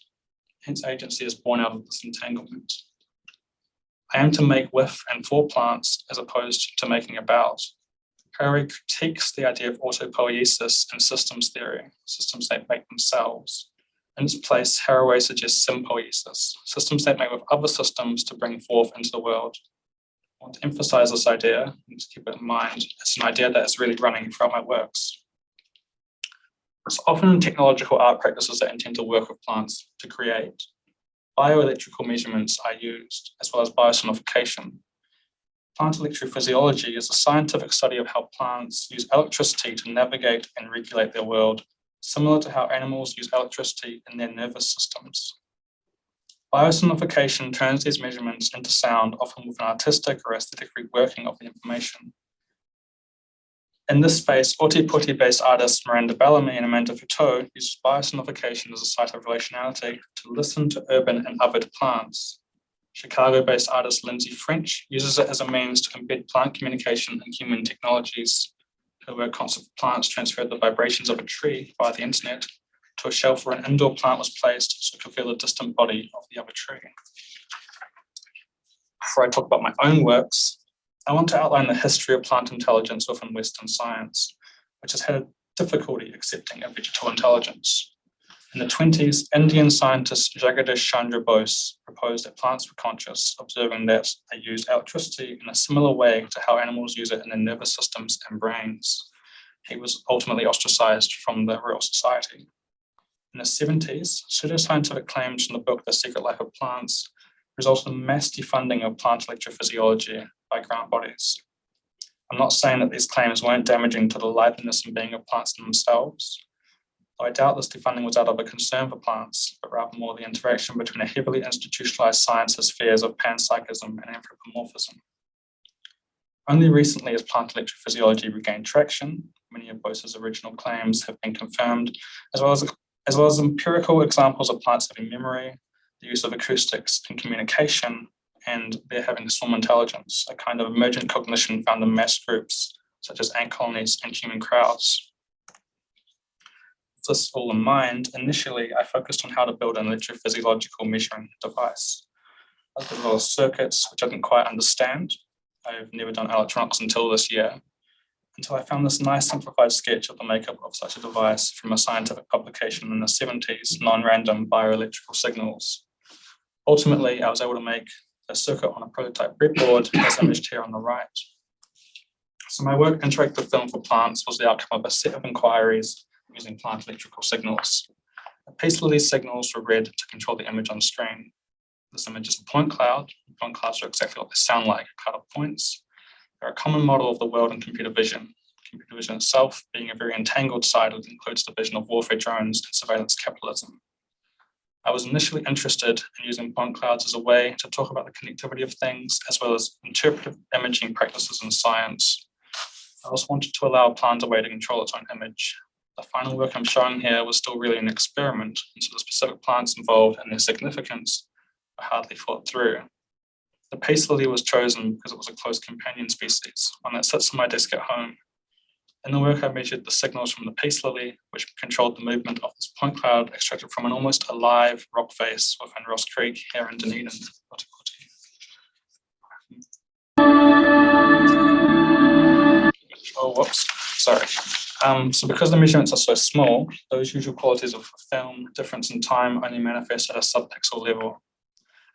hence agency is born out of this entanglement. I am to make with and for plants as opposed to making about. Haraway critiques the idea of autopoiesis in systems theory, systems that make themselves. In its place, Haraway suggests sympoiesis, systems that make with other systems to bring forth into the world. I want to emphasize this idea and to keep it in mind. It's an idea that is really running throughout my works. It's often in technological art practices that intend to work with plants to create. Bioelectrical measurements are used, as well as biosonification. Plant electrophysiology is a scientific study of how plants use electricity to navigate and regulate their world, similar to how animals use electricity in their nervous systems. Biosonification turns these measurements into sound, often with an artistic or aesthetic reworking of the information. In this space, Oti-Poti-based artists Miranda Bellamy and Amanda Futeau use biosonification as a site of relationality to listen to urban and othered plants. Chicago-based artist Lindsay French uses it as a means to embed plant communication in human technologies. Her work concept plants transferred the vibrations of a tree via the internet to a shelf where an indoor plant was placed so it could feel the distant body of the other tree. Before I talk about my own works, I want to outline the history of plant intelligence within Western science, which has had difficulty accepting a vegetal intelligence. In the 1920s, Indian scientist Jagadish Chandra Bose proposed that plants were conscious, observing that they use electricity in a similar way to how animals use it in their nervous systems and brains. He was ultimately ostracized from the Royal Society. In the 1970s, pseudoscientific claims from the book The Secret Life of Plants resulted in mass defunding of plant electrophysiology by grant bodies. I'm not saying that these claims weren't damaging to the liveliness and being of plants themselves, though I doubt this defunding was out of a concern for plants, but rather more the interaction between a heavily institutionalized science's fears of panpsychism and anthropomorphism. Only recently has plant electrophysiology regained traction. Many of Bose's original claims have been confirmed, as well as empirical examples of plants having memory, the use of acoustics in communication, and they're having swarm intelligence, a kind of emergent cognition found in mass groups, such as ant colonies and human crowds. With this all in mind, initially I focused on how to build an electrophysiological measuring device. I looked at a lot of circuits, which I didn't quite understand. I've never done electronics until this year, until I found this nice simplified sketch of the makeup of such a device from a scientific publication in the 1970s, non-random bioelectrical signals. Ultimately, I was able to make a circuit on a prototype breadboard as imaged here on the right. So my work, Interactive Film for Plants, was the outcome of a set of inquiries using plant electrical signals. A piece of these signals were read to control the image on screen. This image is a point cloud. Point clouds are exactly what they sound like, a cloud of points. They're a common model of the world in computer vision. Computer vision itself being a very entangled side that includes the vision of warfare drones and surveillance capitalism. I was initially interested in using point clouds as a way to talk about the connectivity of things, as well as interpretive imaging practices in science. I also wanted to allow a plant a way to control its own image. The final work I'm showing here was still really an experiment, and so the specific plants involved and their significance were hardly thought through. The peace lily was chosen because it was a close companion species, one that sits on my desk at home. In the work, I measured the signals from the peace lily, which controlled the movement of this point cloud extracted from an almost alive rock face within Ross Creek here in Dunedin. Oh, whoops, sorry. So because the measurements are so small, those usual qualities of film, difference in time only manifest at a subpixel level,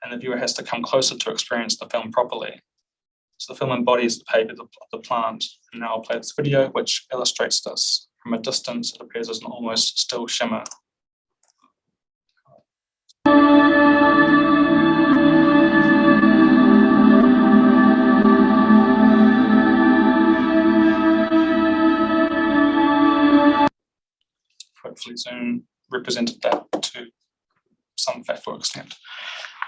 and the viewer has to come closer to experience the film properly. So the film embodies the paper of the plant, and now I'll play this video which illustrates this. From a distance, it appears as an almost still shimmer. Zoom represented that to some factual extent.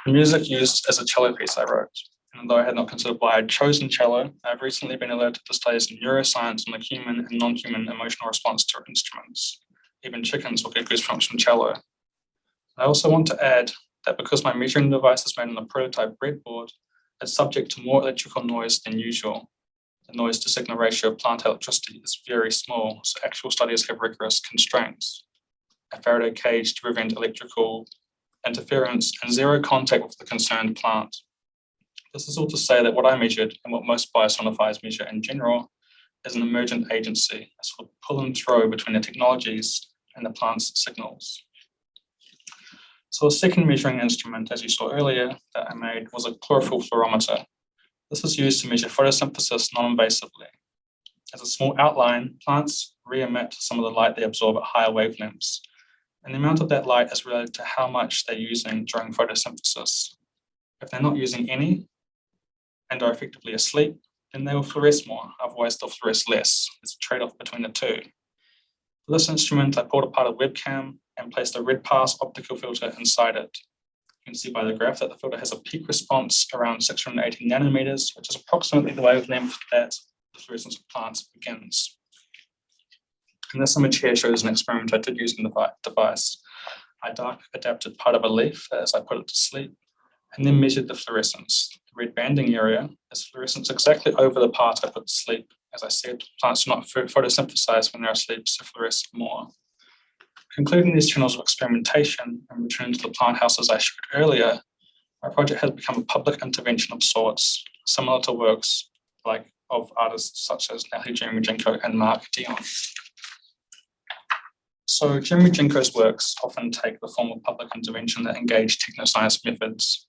The music used as a cello piece I wrote. And though I had not considered why I'd chosen cello, I've recently been alerted to studies in neuroscience on the human and non-human emotional response to instruments. Even chickens will get goosebumps from cello. I also want to add that because my measuring device is made on a prototype breadboard, it's subject to more electrical noise than usual. The noise to signal ratio of plant electricity is very small, so actual studies have rigorous constraints. A Faraday cage to prevent electrical interference and zero contact with the concerned plant. This is all to say that what I measured and what most biosonifiers measure in general is an emergent agency, a sort of pull and throw between the technologies and the plant's signals. So a second measuring instrument, as you saw earlier, that I made was a chlorophyll fluorometer. This is used to measure photosynthesis non-invasively. As a small outline, plants re-emit some of the light they absorb at higher wavelengths, and the amount of that light is related to how much they're using during photosynthesis. If they're not using any and are effectively asleep, then they will fluoresce more, otherwise they'll fluoresce less. There's a trade-off between the two. For this instrument, I pulled apart a webcam and placed a red pass optical filter inside it. You can see by the graph that the filter has a peak response around 680 nanometers, which is approximately the wavelength that the fluorescence of plants begins. And this image here shows an experiment I did using the device. I dark adapted part of a leaf as I put it to sleep, and then measured the fluorescence. The red banding area is fluorescence exactly over the part I put to sleep. As I said, plants do not photosynthesize when they're asleep, so fluoresce more. Concluding these channels of experimentation and returning to the plant houses I showed earlier, my project has become a public intervention of sorts, similar to works like of artists such as Jeremy Jinko and Mark Dion. So Jeremy Jinko's works often take the form of public intervention that engage technoscience methods.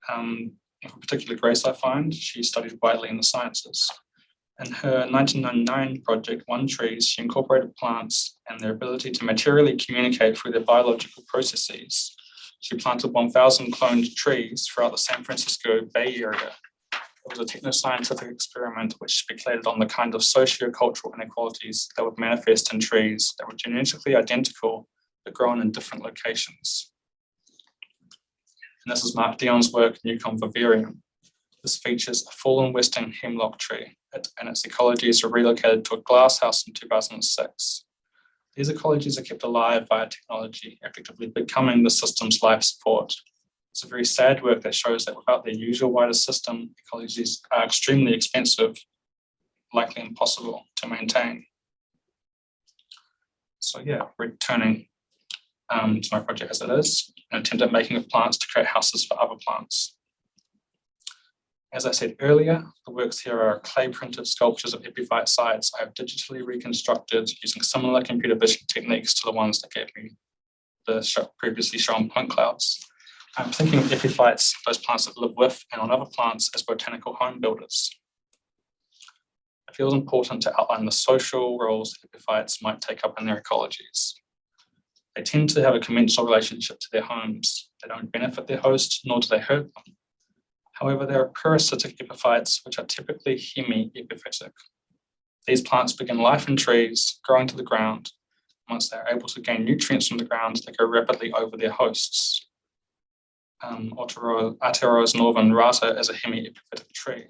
Of particular grace, I find, she studied widely in the sciences. In her 1999 project, One Trees, she incorporated plants and their ability to materially communicate through their biological processes. She planted 1,000 cloned trees throughout the San Francisco Bay Area. It was a technoscientific experiment which speculated on the kind of socio-cultural inequalities that would manifest in trees that were genetically identical but grown in different locations. And this is Mark Dion's work, Newcomb vivarium. This features a fallen western hemlock tree, and its ecologies were relocated to a glass house in 2006. These ecologies are kept alive via technology, effectively becoming the system's life support. It's a very sad work that shows that without their usual wider system, ecologies are extremely expensive, likely impossible to maintain. So yeah, returning to my project as it is, an attempt at making of plants to create houses for other plants. As I said earlier, the works here are clay-printed sculptures of epiphyte sites I have digitally reconstructed using similar computer vision techniques to the ones that gave me the previously shown point clouds. I'm thinking of epiphytes, those plants that live with and on other plants, as botanical home builders. It feels important to outline the social roles epiphytes might take up in their ecologies. They tend to have a commensal relationship to their homes. They don't benefit their host, nor do they hurt them. However, there are parasitic epiphytes, which are typically hemi-epiphytic. These plants begin life in trees, growing to the ground. Once they are able to gain nutrients from the ground, they go rapidly over their hosts. Aotearoa's northern rata is a hemi-epiphytic tree.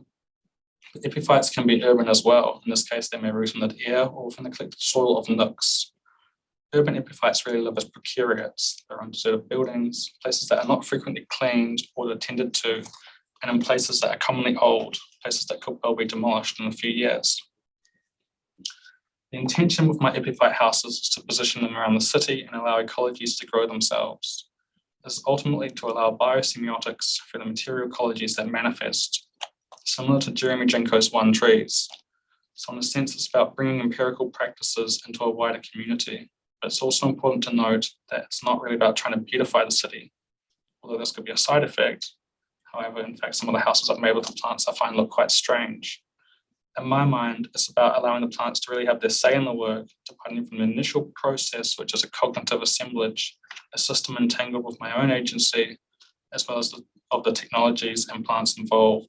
The epiphytes can be urban as well. In this case, they may root in the air or within the collected soil of nooks. Urban epiphytes really live as procuriates. They're on deserted buildings, places that are not frequently cleaned or attended to, and in places that are commonly old, places that could well be demolished in a few years. The intention with my epiphyte houses is to position them around the city and allow ecologies to grow themselves. This is ultimately to allow biosemiotics for the material ecologies that manifest, similar to Jeremy Jinko's One Trees. So in a sense, it's about bringing empirical practices into a wider community. But it's also important to note that it's not really about trying to beautify the city, although this could be a side effect. However, in fact, some of the houses I've made with the plants I find look quite strange. In my mind, it's about allowing the plants to really have their say in the work, departing from the initial process, which is a cognitive assemblage, a system entangled with my own agency, as well as of the technologies and plants involved.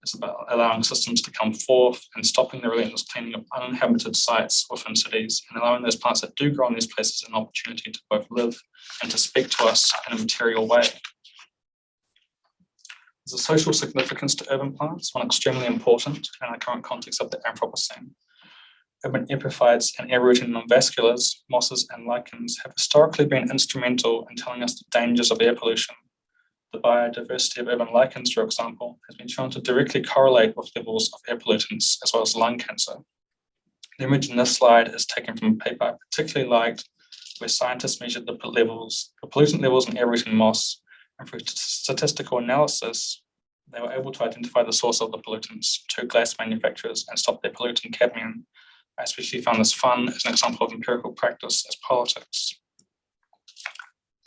It's about allowing systems to come forth and stopping the relentless cleaning of uninhabited sites within cities, and allowing those plants that do grow in these places an opportunity to both live and to speak to us in a material way. There's a social significance to urban plants, one extremely important in our current context of the Anthropocene. Urban epiphytes and air-rooted non-vasculars, mosses and lichens have historically been instrumental in telling us the dangers of air pollution. The biodiversity of urban lichens, for example, has been shown to directly correlate with levels of air pollutants as well as lung cancer. The image in this slide is taken from a paper I particularly liked, where scientists measured the pollutant levels in air-rooting moss, and through statistical analysis, they were able to identify the source of the pollutants, two glass manufacturers, and stop their pollutant cadmium. I especially found this fun as an example of empirical practice as politics.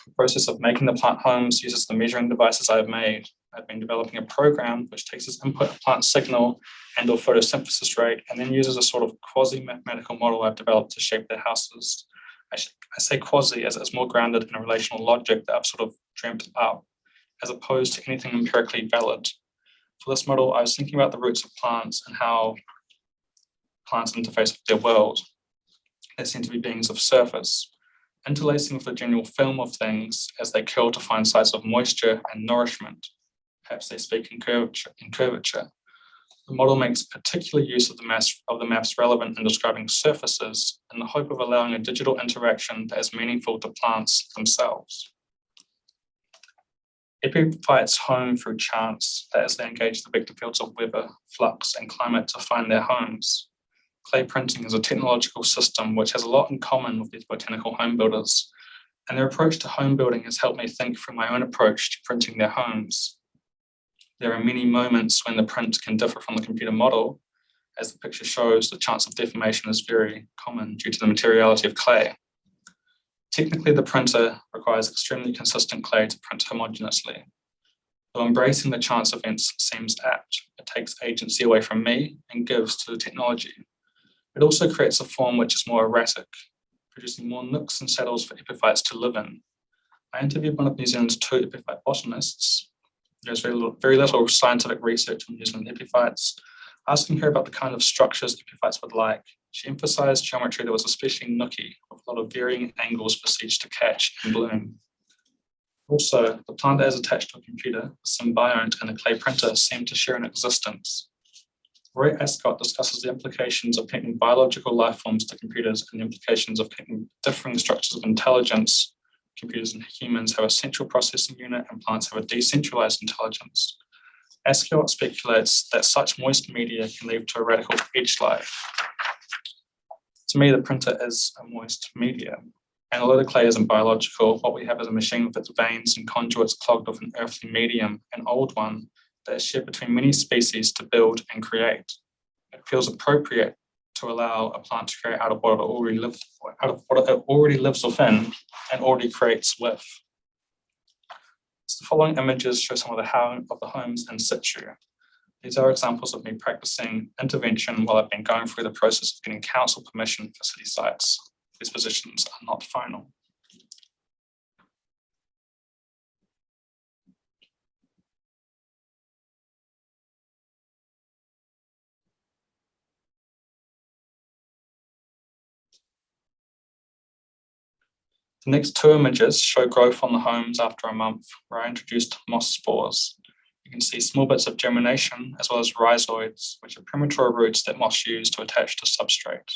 The process of making the plant homes uses the measuring devices I've made. I've been developing a program which takes as input a plant signal and or photosynthesis rate, and then uses a sort of quasi-mathematical model I've developed to shape their houses. I say quasi as it's more grounded in a relational logic that I've sort of dreamt up, as opposed to anything empirically valid. For this model, I was thinking about the roots of plants and how plants interface with their world. They seem to be beings of surface, interlacing with the general film of things as they curl to find sites of moisture and nourishment. Perhaps they speak in curvature. The model makes particular use of the maps relevant in describing surfaces in the hope of allowing a digital interaction that is meaningful to plants themselves. Epiphytes home through chance, that is, they engage the vector fields of weather, flux, and climate to find their homes. Clay printing is a technological system which has a lot in common with these botanical home builders, and their approach to home building has helped me think through my own approach to printing their homes. There are many moments when the print can differ from the computer model. As the picture shows, the chance of deformation is very common due to the materiality of clay. Technically, the printer requires extremely consistent clay to print homogeneously. Though embracing the chance events seems apt, it takes agency away from me and gives to the technology. It also creates a form which is more erratic, producing more nooks and saddles for epiphytes to live in. I interviewed one of New Zealand's 2 epiphyte botanists. There's very little scientific research on New Zealand epiphytes, asking her about the kind of structures epiphytes would like. She emphasised geometry that was especially nooky, with a lot of varying angles for seeds to catch and bloom. Also, the plant that is attached to a computer, the symbiont, and a clay printer seem to share an existence. Roy Ascott discusses the implications of connecting biological life forms to computers and the implications of connecting differing structures of intelligence. Computers and humans have a central processing unit and plants have a decentralized intelligence. Ascott speculates that such moist media can lead to a radical edge life. To me, the printer is a moist media. And although the clay isn't biological, what we have is a machine with its veins and conduits clogged with an earthly medium, an old one, that is shared between many species to build and create. It feels appropriate to allow a plant to create out of what it already lives within and already creates with. So the following images show some of the homes in situ. These are examples of me practicing intervention while I've been going through the process of getting council permission for city sites. These positions are not final. The next 2 images show growth on the homes after a month, where I introduced moss spores. You can see small bits of germination, as well as rhizoids, which are premature roots that moss use to attach to substrate.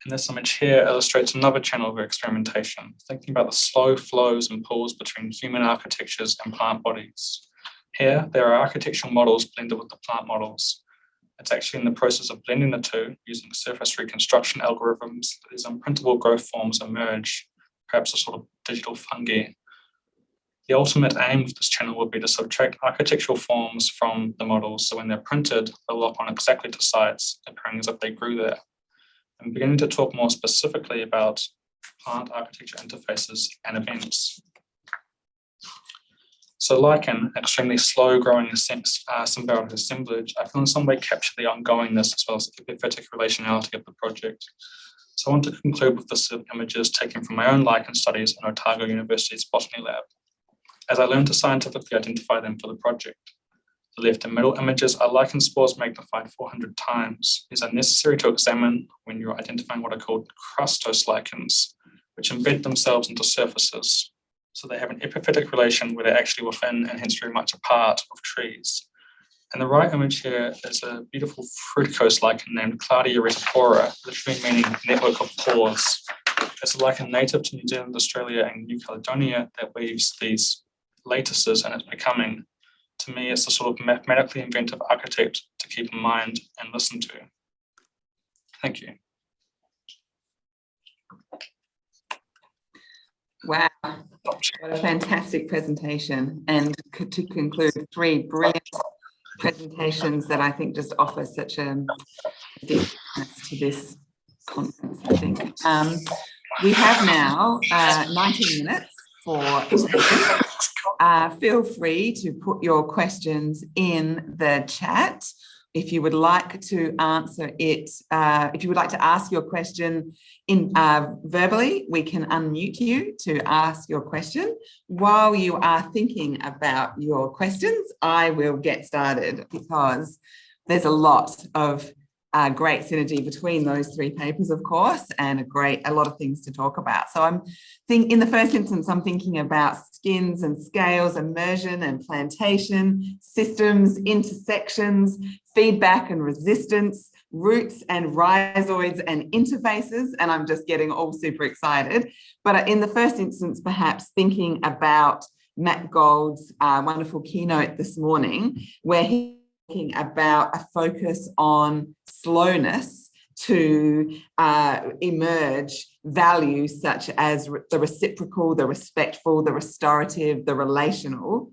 And this image here illustrates another channel of experimentation, thinking about the slow flows and pulls between human architectures and plant bodies. Here, there are architectural models blended with the plant models. It's actually in the process of blending the 2 using surface reconstruction algorithms that these unprintable growth forms emerge, perhaps a sort of digital fungi. The ultimate aim of this channel would be to subtract architectural forms from the models, so when they're printed, they'll lock on exactly to sites, appearing as if they grew there. I'm beginning to talk more specifically about plant architecture interfaces and events. So lichen, extremely slow growing symbiotic assemblage, I feel in some way capture the ongoingness as well as the epiphytic relationality of the project. So I want to conclude with this set of images taken from my own lichen studies in Otago University's botany lab, as I learned to scientifically identify them for the project. The left and middle images are lichen spores magnified 400 times. These are necessary to examine when you're identifying what are called crustose lichens, which embed themselves into surfaces. So they have an epiphytic relation where they're actually within and hence very much a part of trees. And the right image here is a beautiful fructose lichen named Claudia retipora, literally meaning network of pores. It's a lichen native to New Zealand, Australia, and New Caledonia that weaves these lattices in its becoming. To me, it's a sort of mathematically inventive architect to keep in mind and listen to. Thank you. Wow, what a fantastic presentation. And to conclude, 3 brilliant presentations that I think just offer such a depth to this conference, I think. We have now 19 minutes for a session. Feel free to put your questions in the chat. If you would like to answer it, if you would like to ask your question in verbally, we can unmute you to ask your question. While you are thinking about your questions, I will get started because there's a lot of great synergy between those 3 papers, of course, and a lot of things to talk about. So in the first instance, I'm thinking about skins and scales, immersion and plantation, systems, intersections, feedback and resistance, roots and rhizoids and interfaces, and I'm just getting all super excited. But in the first instance, perhaps thinking about Matt Gold's wonderful keynote this morning, where he talking about a focus on slowness to emerge values such as the reciprocal, the respectful, the restorative, the relational.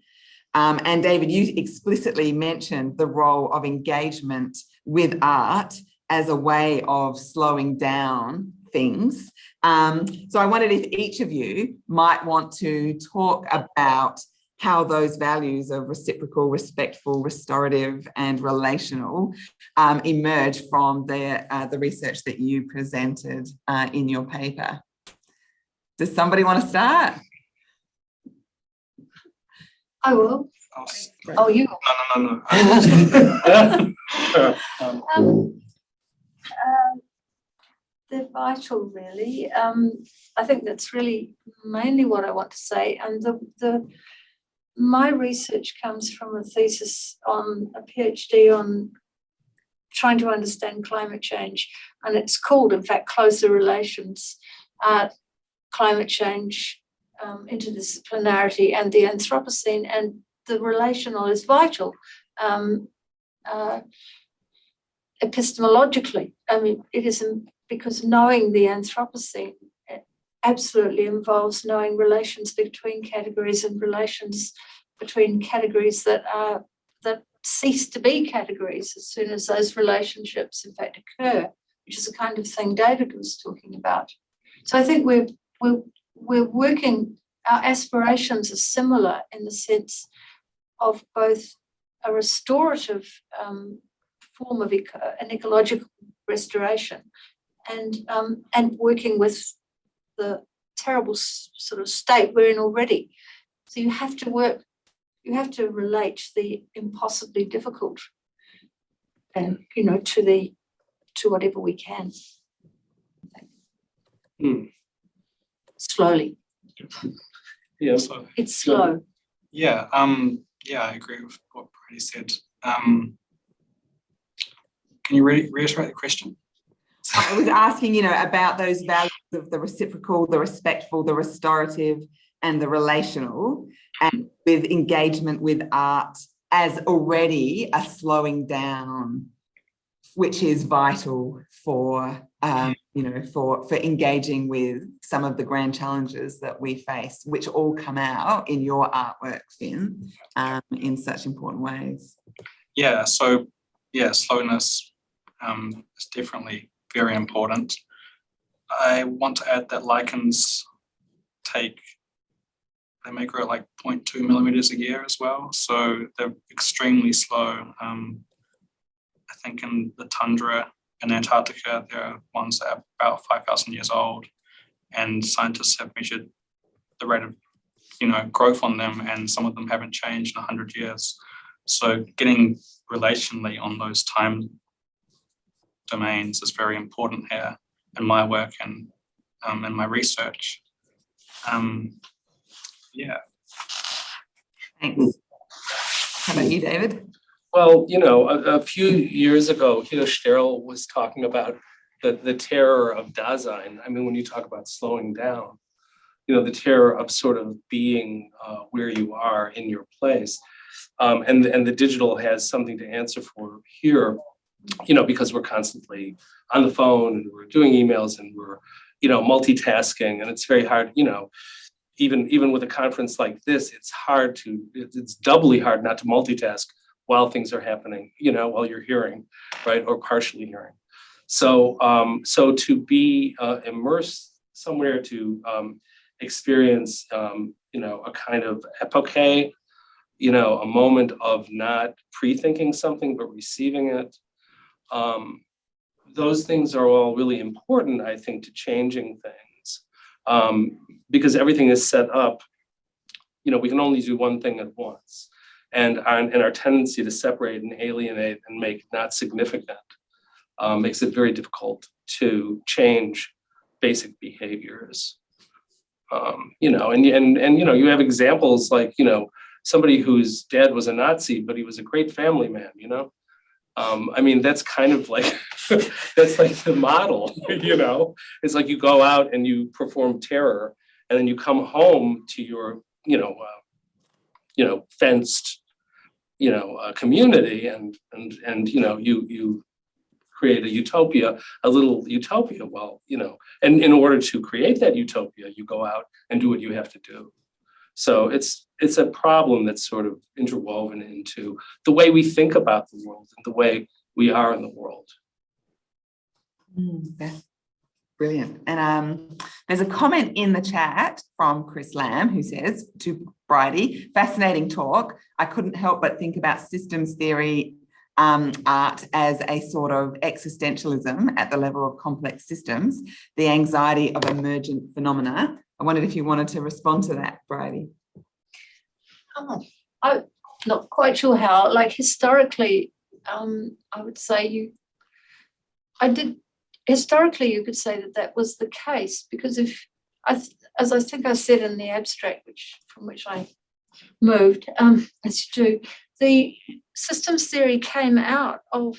And David, you explicitly mentioned the role of engagement with art as a way of slowing down things. So I wondered if each of you might want to talk about how those values of reciprocal, respectful, restorative, and relational emerge from the research that you presented in your paper. Does somebody want to start? I will. Oh, you will. No. They're vital, really. I think that's really mainly what I want to say. And my research comes from a thesis on a PhD on trying to understand climate change. And it's called, in fact, Closer Relations, Climate Change, Interdisciplinarity and the Anthropocene. And the relational is vital epistemologically. I mean, it is because knowing the Anthropocene absolutely involves knowing relations between categories and relations between categories that cease to be categories as soon as those relationships in fact occur, which is the kind of thing David was talking about. So I think we're working, our aspirations are similar in the sense of both a restorative form of an ecological restoration and working with the terrible sort of state we're in already. So you have to relate the impossibly difficult and, to whatever we can. Slowly. Yeah. So, It's slow. yeah, I agree with what Bridie said. Can you reiterate the question? I was asking, about those values of the reciprocal, the respectful, the restorative, and the relational, and with engagement with art as already a slowing down, which is vital for, for engaging with some of the grand challenges that we face, which all come out in your artwork, Finn, in such important ways. Yeah, so slowness is definitely very important. I want to add that lichens they may grow like 0.2 millimeters a year as well, so they're extremely slow. I think in the tundra In Antarctica, there are ones that are about 5,000 years old, and scientists have measured the rate of growth on them, and some of them haven't changed in 100 years. So getting relationally on those time domains is very important here in my work and in my research. Yeah. Thanks. How about you, David? Well, a few years ago, Cheryl was talking about the terror of Dasein. I mean, when you talk about slowing down, the terror of sort of being where you are in your place. And the digital has something to answer for here, because we're constantly on the phone and we're doing emails and we're, multitasking, and it's very hard, even with a conference like this, it's doubly hard not to multitask while things are happening, while you're hearing, right, or partially hearing. So to be immersed somewhere, to experience, a kind of epoche, a moment of not pre-thinking something, but receiving it. Those things are all really important, I think, to changing things, because everything is set up, we can only do one thing at once. And our tendency to separate and alienate and make not significant makes it very difficult to change basic behaviors. And you have examples like, somebody whose dad was a Nazi, but he was a great family man, I mean, that's kind of like, that's like the model, It's like you go out and you perform terror, and then you come home to your, fenced, community, and you create a utopia, a little utopia. Well, and in order to create that utopia, you go out and do what you have to do. So it's a problem that's sort of interwoven into the way we think about the world and the way we are in the world. That's brilliant. And there's a comment in the chat from Chris Lamb who says to Bridie, fascinating talk. I couldn't help but think about systems theory art as a sort of existentialism at the level of complex systems, the anxiety of emergent phenomena. I wondered if you wanted to respond to that, Bridie. I'm not quite sure how. Like historically, I would say historically you could say that was the case, because as I think I said in the abstract, from which I moved, as you do, the systems theory came out of,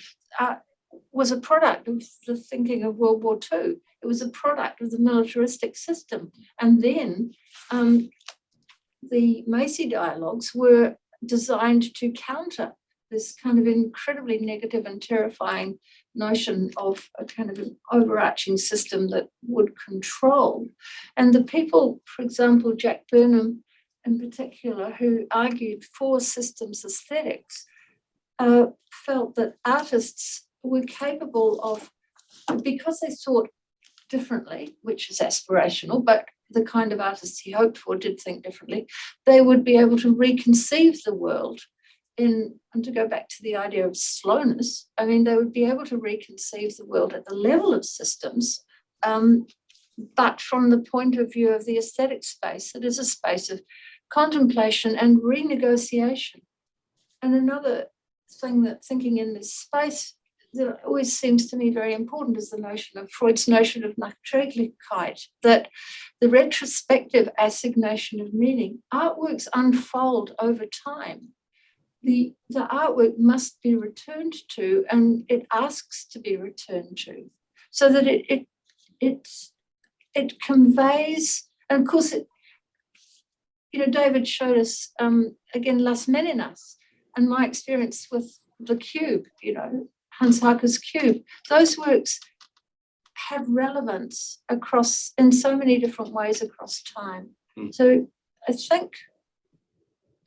was a product of the thinking of World War II. It was a product of the militaristic system. And then the Macy dialogues were designed to counter this kind of incredibly negative and terrifying notion of a kind of an overarching system that would control. And the people, for example, Jack Burnham in particular, who argued for systems aesthetics, felt that artists were capable of, because they thought differently, which is aspirational, but the kind of artists he hoped for did think differently, they would be able to reconceive the world and to go back to the idea of slowness, I mean, they would be able to reconceive the world at the level of systems, but from the point of view of the aesthetic space, it is a space of contemplation and renegotiation. And another thing that thinking in this space that always seems to me very important is the notion of Freud's notion of Nachträglichkeit, that the retrospective assignation of meaning, artworks unfold over time. The artwork must be returned to, and it asks to be returned to, so that it conveys, and of course David showed us again Las Meninas, and my experience with the cube, Hans Hake's cube. Those works have relevance in so many different ways across time. So I think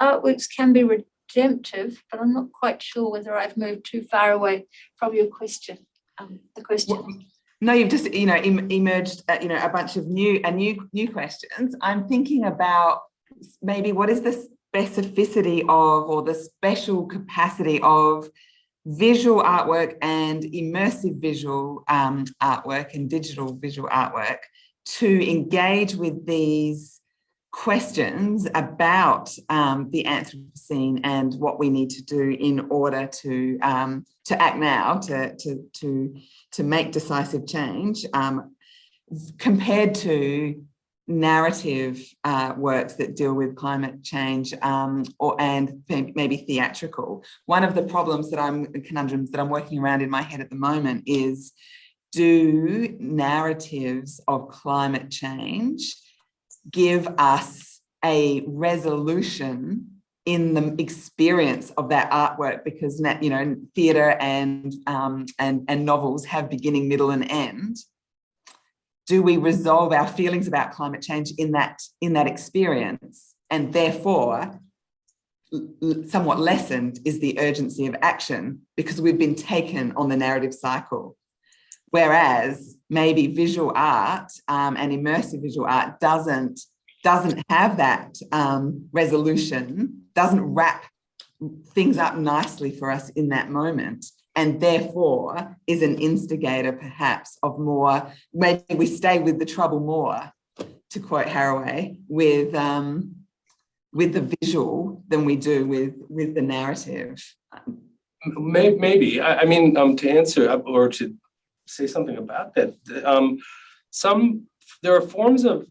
artworks can be redemptive, but I'm not quite sure whether I've moved too far away from your question. The question. Well, no, you've just emerged a bunch of new questions. I'm thinking about maybe what is the specificity of, or the special capacity of, visual artwork and immersive visual artwork and digital visual artwork to engage with these questions about the Anthropocene and what we need to do in order to act now, to make decisive change, compared to narrative works that deal with climate change and maybe theatrical. One of the conundrums that I'm working around in my head at the moment is, do narratives of climate change give us a resolution in the experience of that artwork? Because, you know, theatre and novels have beginning, middle and end. Do we resolve our feelings about climate change in that experience, and therefore somewhat lessened is the urgency of action because we've been taken on the narrative cycle? Whereas maybe visual art and immersive visual art doesn't have that resolution, doesn't wrap things up nicely for us in that moment, and therefore is an instigator perhaps of more, maybe we stay with the trouble more, to quote Haraway, with the visual than we do with the narrative. Maybe. I mean, to answer or to say something about that, there are forms of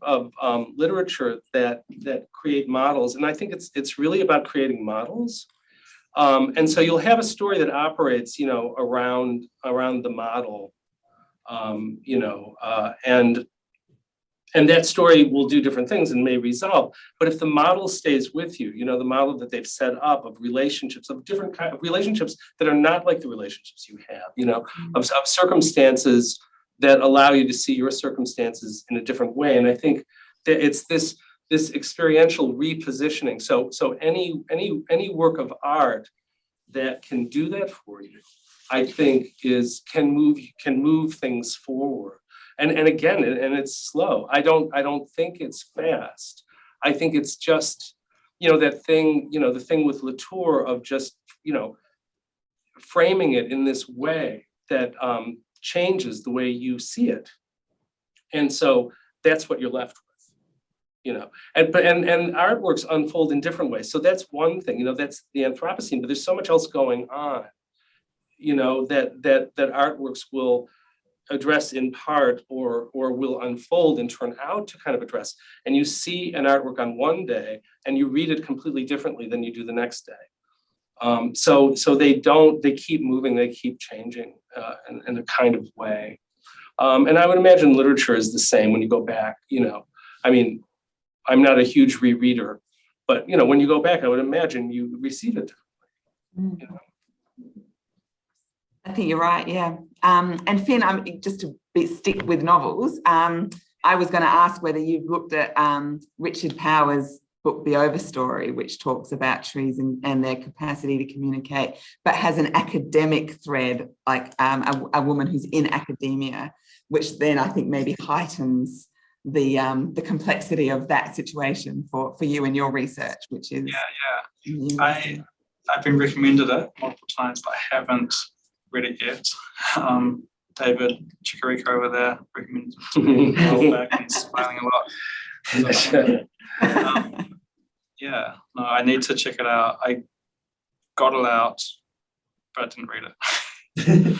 literature that create models, and I think it's really about creating models. And so you'll have a story that operates, you know, around the model, you know, and that story will do different things and may resolve. But if the model stays with you, you know, the model that they've set up of relationships, of different kind of relationships that are not like the relationships you have, you know, of circumstances that allow you to see your circumstances in a different way. And I think that it's this experiential repositioning. So any work of art that can do that for you, I think can move things forward. And again, and it's slow. I don't think it's fast. I think it's just, you know, that thing, you know, the thing with Latour of just, you know, framing it in this way that changes the way you see it. And so that's what you're left with, you know, and artworks unfold in different ways. So that's one thing, you know, that's the Anthropocene, but there's so much else going on, you know, that artworks will address in part or will unfold and turn out to kind of address. And you see an artwork on one day and you read it completely differently than you do the next day. So they keep moving, they keep changing in a kind of way. And I would imagine literature is the same when you go back, you know, I mean, I'm not a huge rereader, but, you know, when you go back, I would imagine you receive it differently, you know? I think you're right, yeah. And Finn, just to stick with novels, I was going to ask whether you've looked at Richard Power's book, The Overstory, which talks about trees and their capacity to communicate, but has an academic thread, like a woman who's in academia, which then I think maybe heightens the complexity of that situation for you and your research, which is I've been recommended it multiple times, but I haven't read it yet. David Chicarico over there recommended it to me a while back and smiling a lot. Yeah, no, I need to check it out. I got it out, but I didn't read it.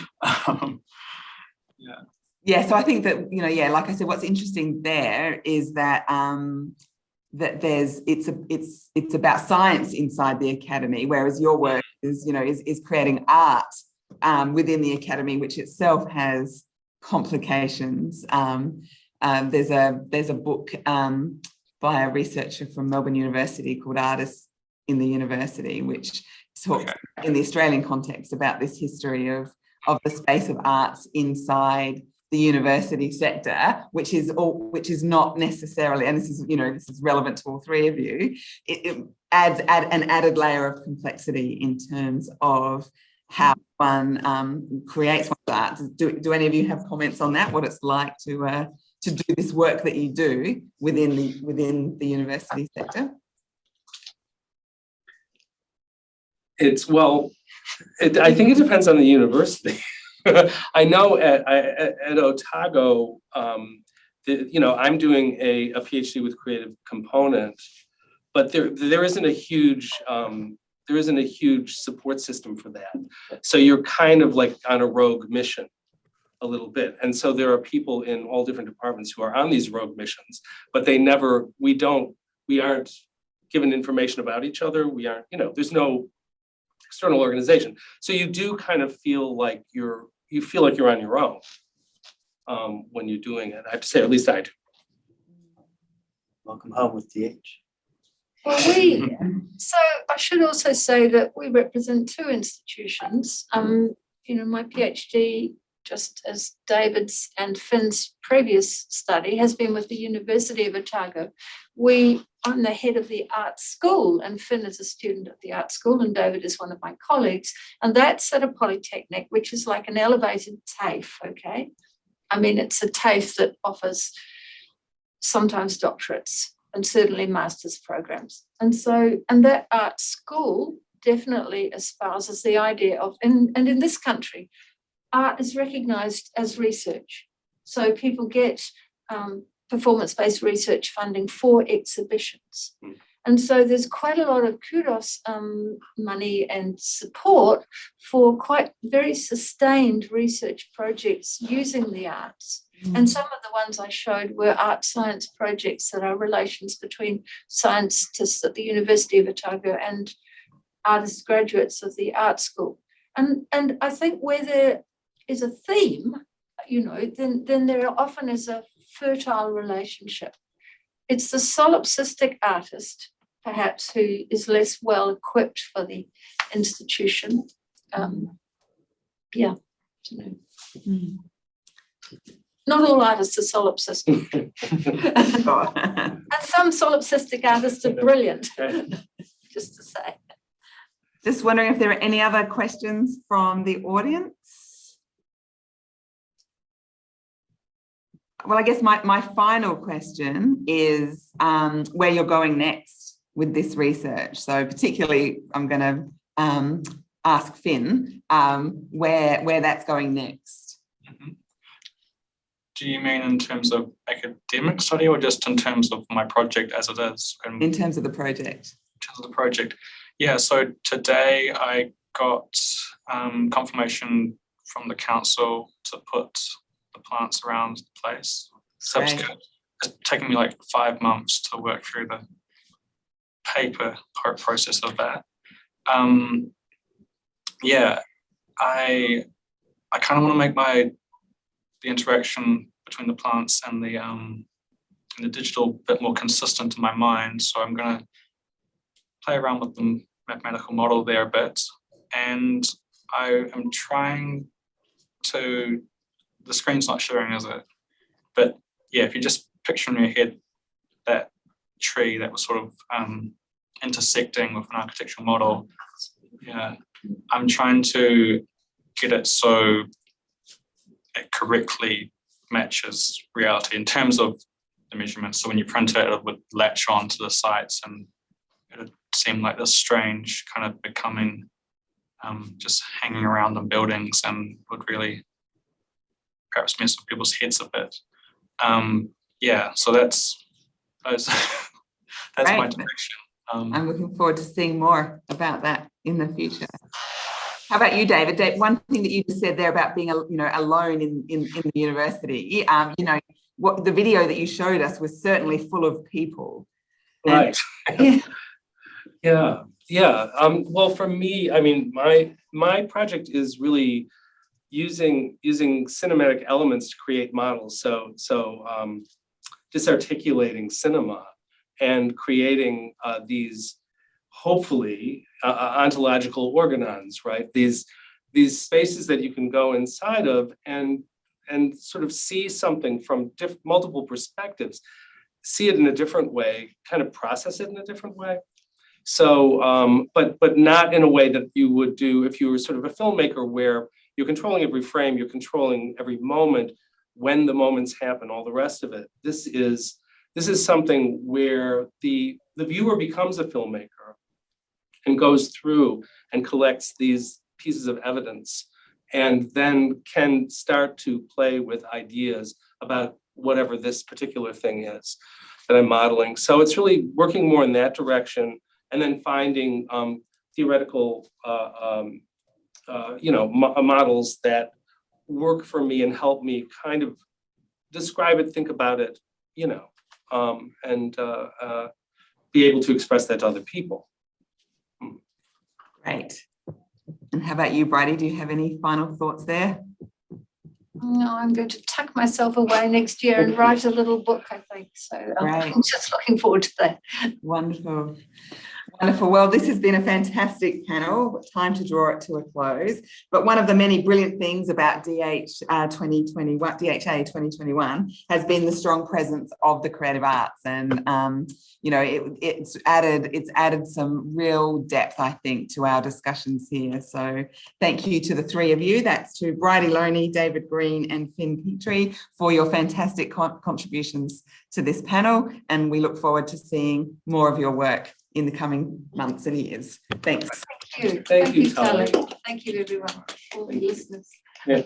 Yeah, so I think that, you know, yeah, like I said, what's interesting there is that that it's about science inside the academy, whereas your work is, you know, is creating art within the academy, which itself has complications. There's a book by a researcher from Melbourne University called Artists in the University, which talks in the Australian context about this history of the space of arts inside the university sector, which is not necessarily, and this is, you know, this is relevant to all three of you, it adds an added layer of complexity in terms of how one creates one's art. Do any of you have comments on that, what it's like to do this work that you do within the university sector? It's, well, I think it depends on the university. I know at Otago, I'm doing a PhD with creative component, but there isn't a huge support system for that. So you're kind of like on a rogue mission a little bit. And so there are people in all different departments who are on these rogue missions, but we aren't given information about each other. We aren't, there's no external organization. So you do kind of feel like you're on your own when you're doing it. I have to say, at least I do. Welcome home with DH. Well, so I should also say that we represent two institutions. My PhD, just as David's and Finn's previous study, has been with the University of Otago. I'm the head of the art school, and Finn is a student at the art school, and David is one of my colleagues. And that's at a polytechnic, which is like an elevated TAFE, okay? I mean, it's a TAFE that offers sometimes doctorates and certainly master's programs. And that art school definitely espouses the idea of, and in this country, art is recognised as research. So people get performance-based research funding for exhibitions. And so there's quite a lot of kudos money and support for quite very sustained research projects using the arts. And some of the ones I showed were art science projects that are relations between scientists at the University of Otago and artist graduates of the art school. And I think where there is a theme, then there often is a fertile relationship. It's the solipsistic artist, perhaps, who is less well equipped for the institution. Not all artists are solipsistic. And some solipsistic artists are brilliant, just to say. Just wondering if there are any other questions from the audience. Well, I guess my final question is where you're going next with this research. So particularly, I'm going to ask Finn where that's going next. Do you mean in terms of academic study or just in terms of my project as it is? In terms of the project. In terms of the project. Yeah, so today I got confirmation from the council to put the plants around the place. Subsequent, it's taken me like 5 months to work through the paper process of that. I kind of want to make the interaction between the plants and the digital a bit more consistent in my mind. So I'm going to play around with the mathematical model there a bit, and I am trying to. The screen's not showing, is it? But yeah, if you just picture in your head that tree that was sort of intersecting with an architectural model, yeah, I'm trying to get it so it correctly matches reality in terms of the measurements. So when you print it, it would latch on to the sites and it would seem like this strange kind of becoming just hanging around in buildings and would really perhaps mess with people's heads a bit. So that's my direction. I'm looking forward to seeing more about that in the future. How about you, David? One thing that you just said there about being alone in the university. What the video that you showed us was certainly full of people. Right. Yeah. Well, for me, I mean, my project is really using cinematic elements to create models. So disarticulating cinema and creating these hopefully ontological organons, right? These spaces that you can go inside of and sort of see something from multiple perspectives, see it in a different way, kind of process it in a different way. So, but not in a way that you would do if you were sort of a filmmaker where you're controlling every frame, you're controlling every moment, when the moments happen, all the rest of it. This is something where the viewer becomes a filmmaker and goes through and collects these pieces of evidence, and then can start to play with ideas about whatever this particular thing is that I'm modeling. So it's really working more in that direction, and then finding theoretical, models that work for me and help me kind of describe it, think about it, and be able to express that to other people. Great. And how about you, Bridie? Do you have any final thoughts there? No, I'm going to tuck myself away next year and write a little book, I think. So Right. I'm just looking forward to that. Wonderful. Wonderful. Well, this has been a fantastic panel. Time to draw it to a close. But one of the many brilliant things about DHA2021 has been the strong presence of the creative arts, and it's added some real depth, I think, to our discussions here. So thank you to the three of you. That's to Bridie Lonie, David Green, and Finn Petrie for your fantastic contributions to this panel, and we look forward to seeing more of your work in the coming months and years. Thanks. Thank you. Thank you, Tully. Tully. Thank you, everyone, all the listeners. Yeah.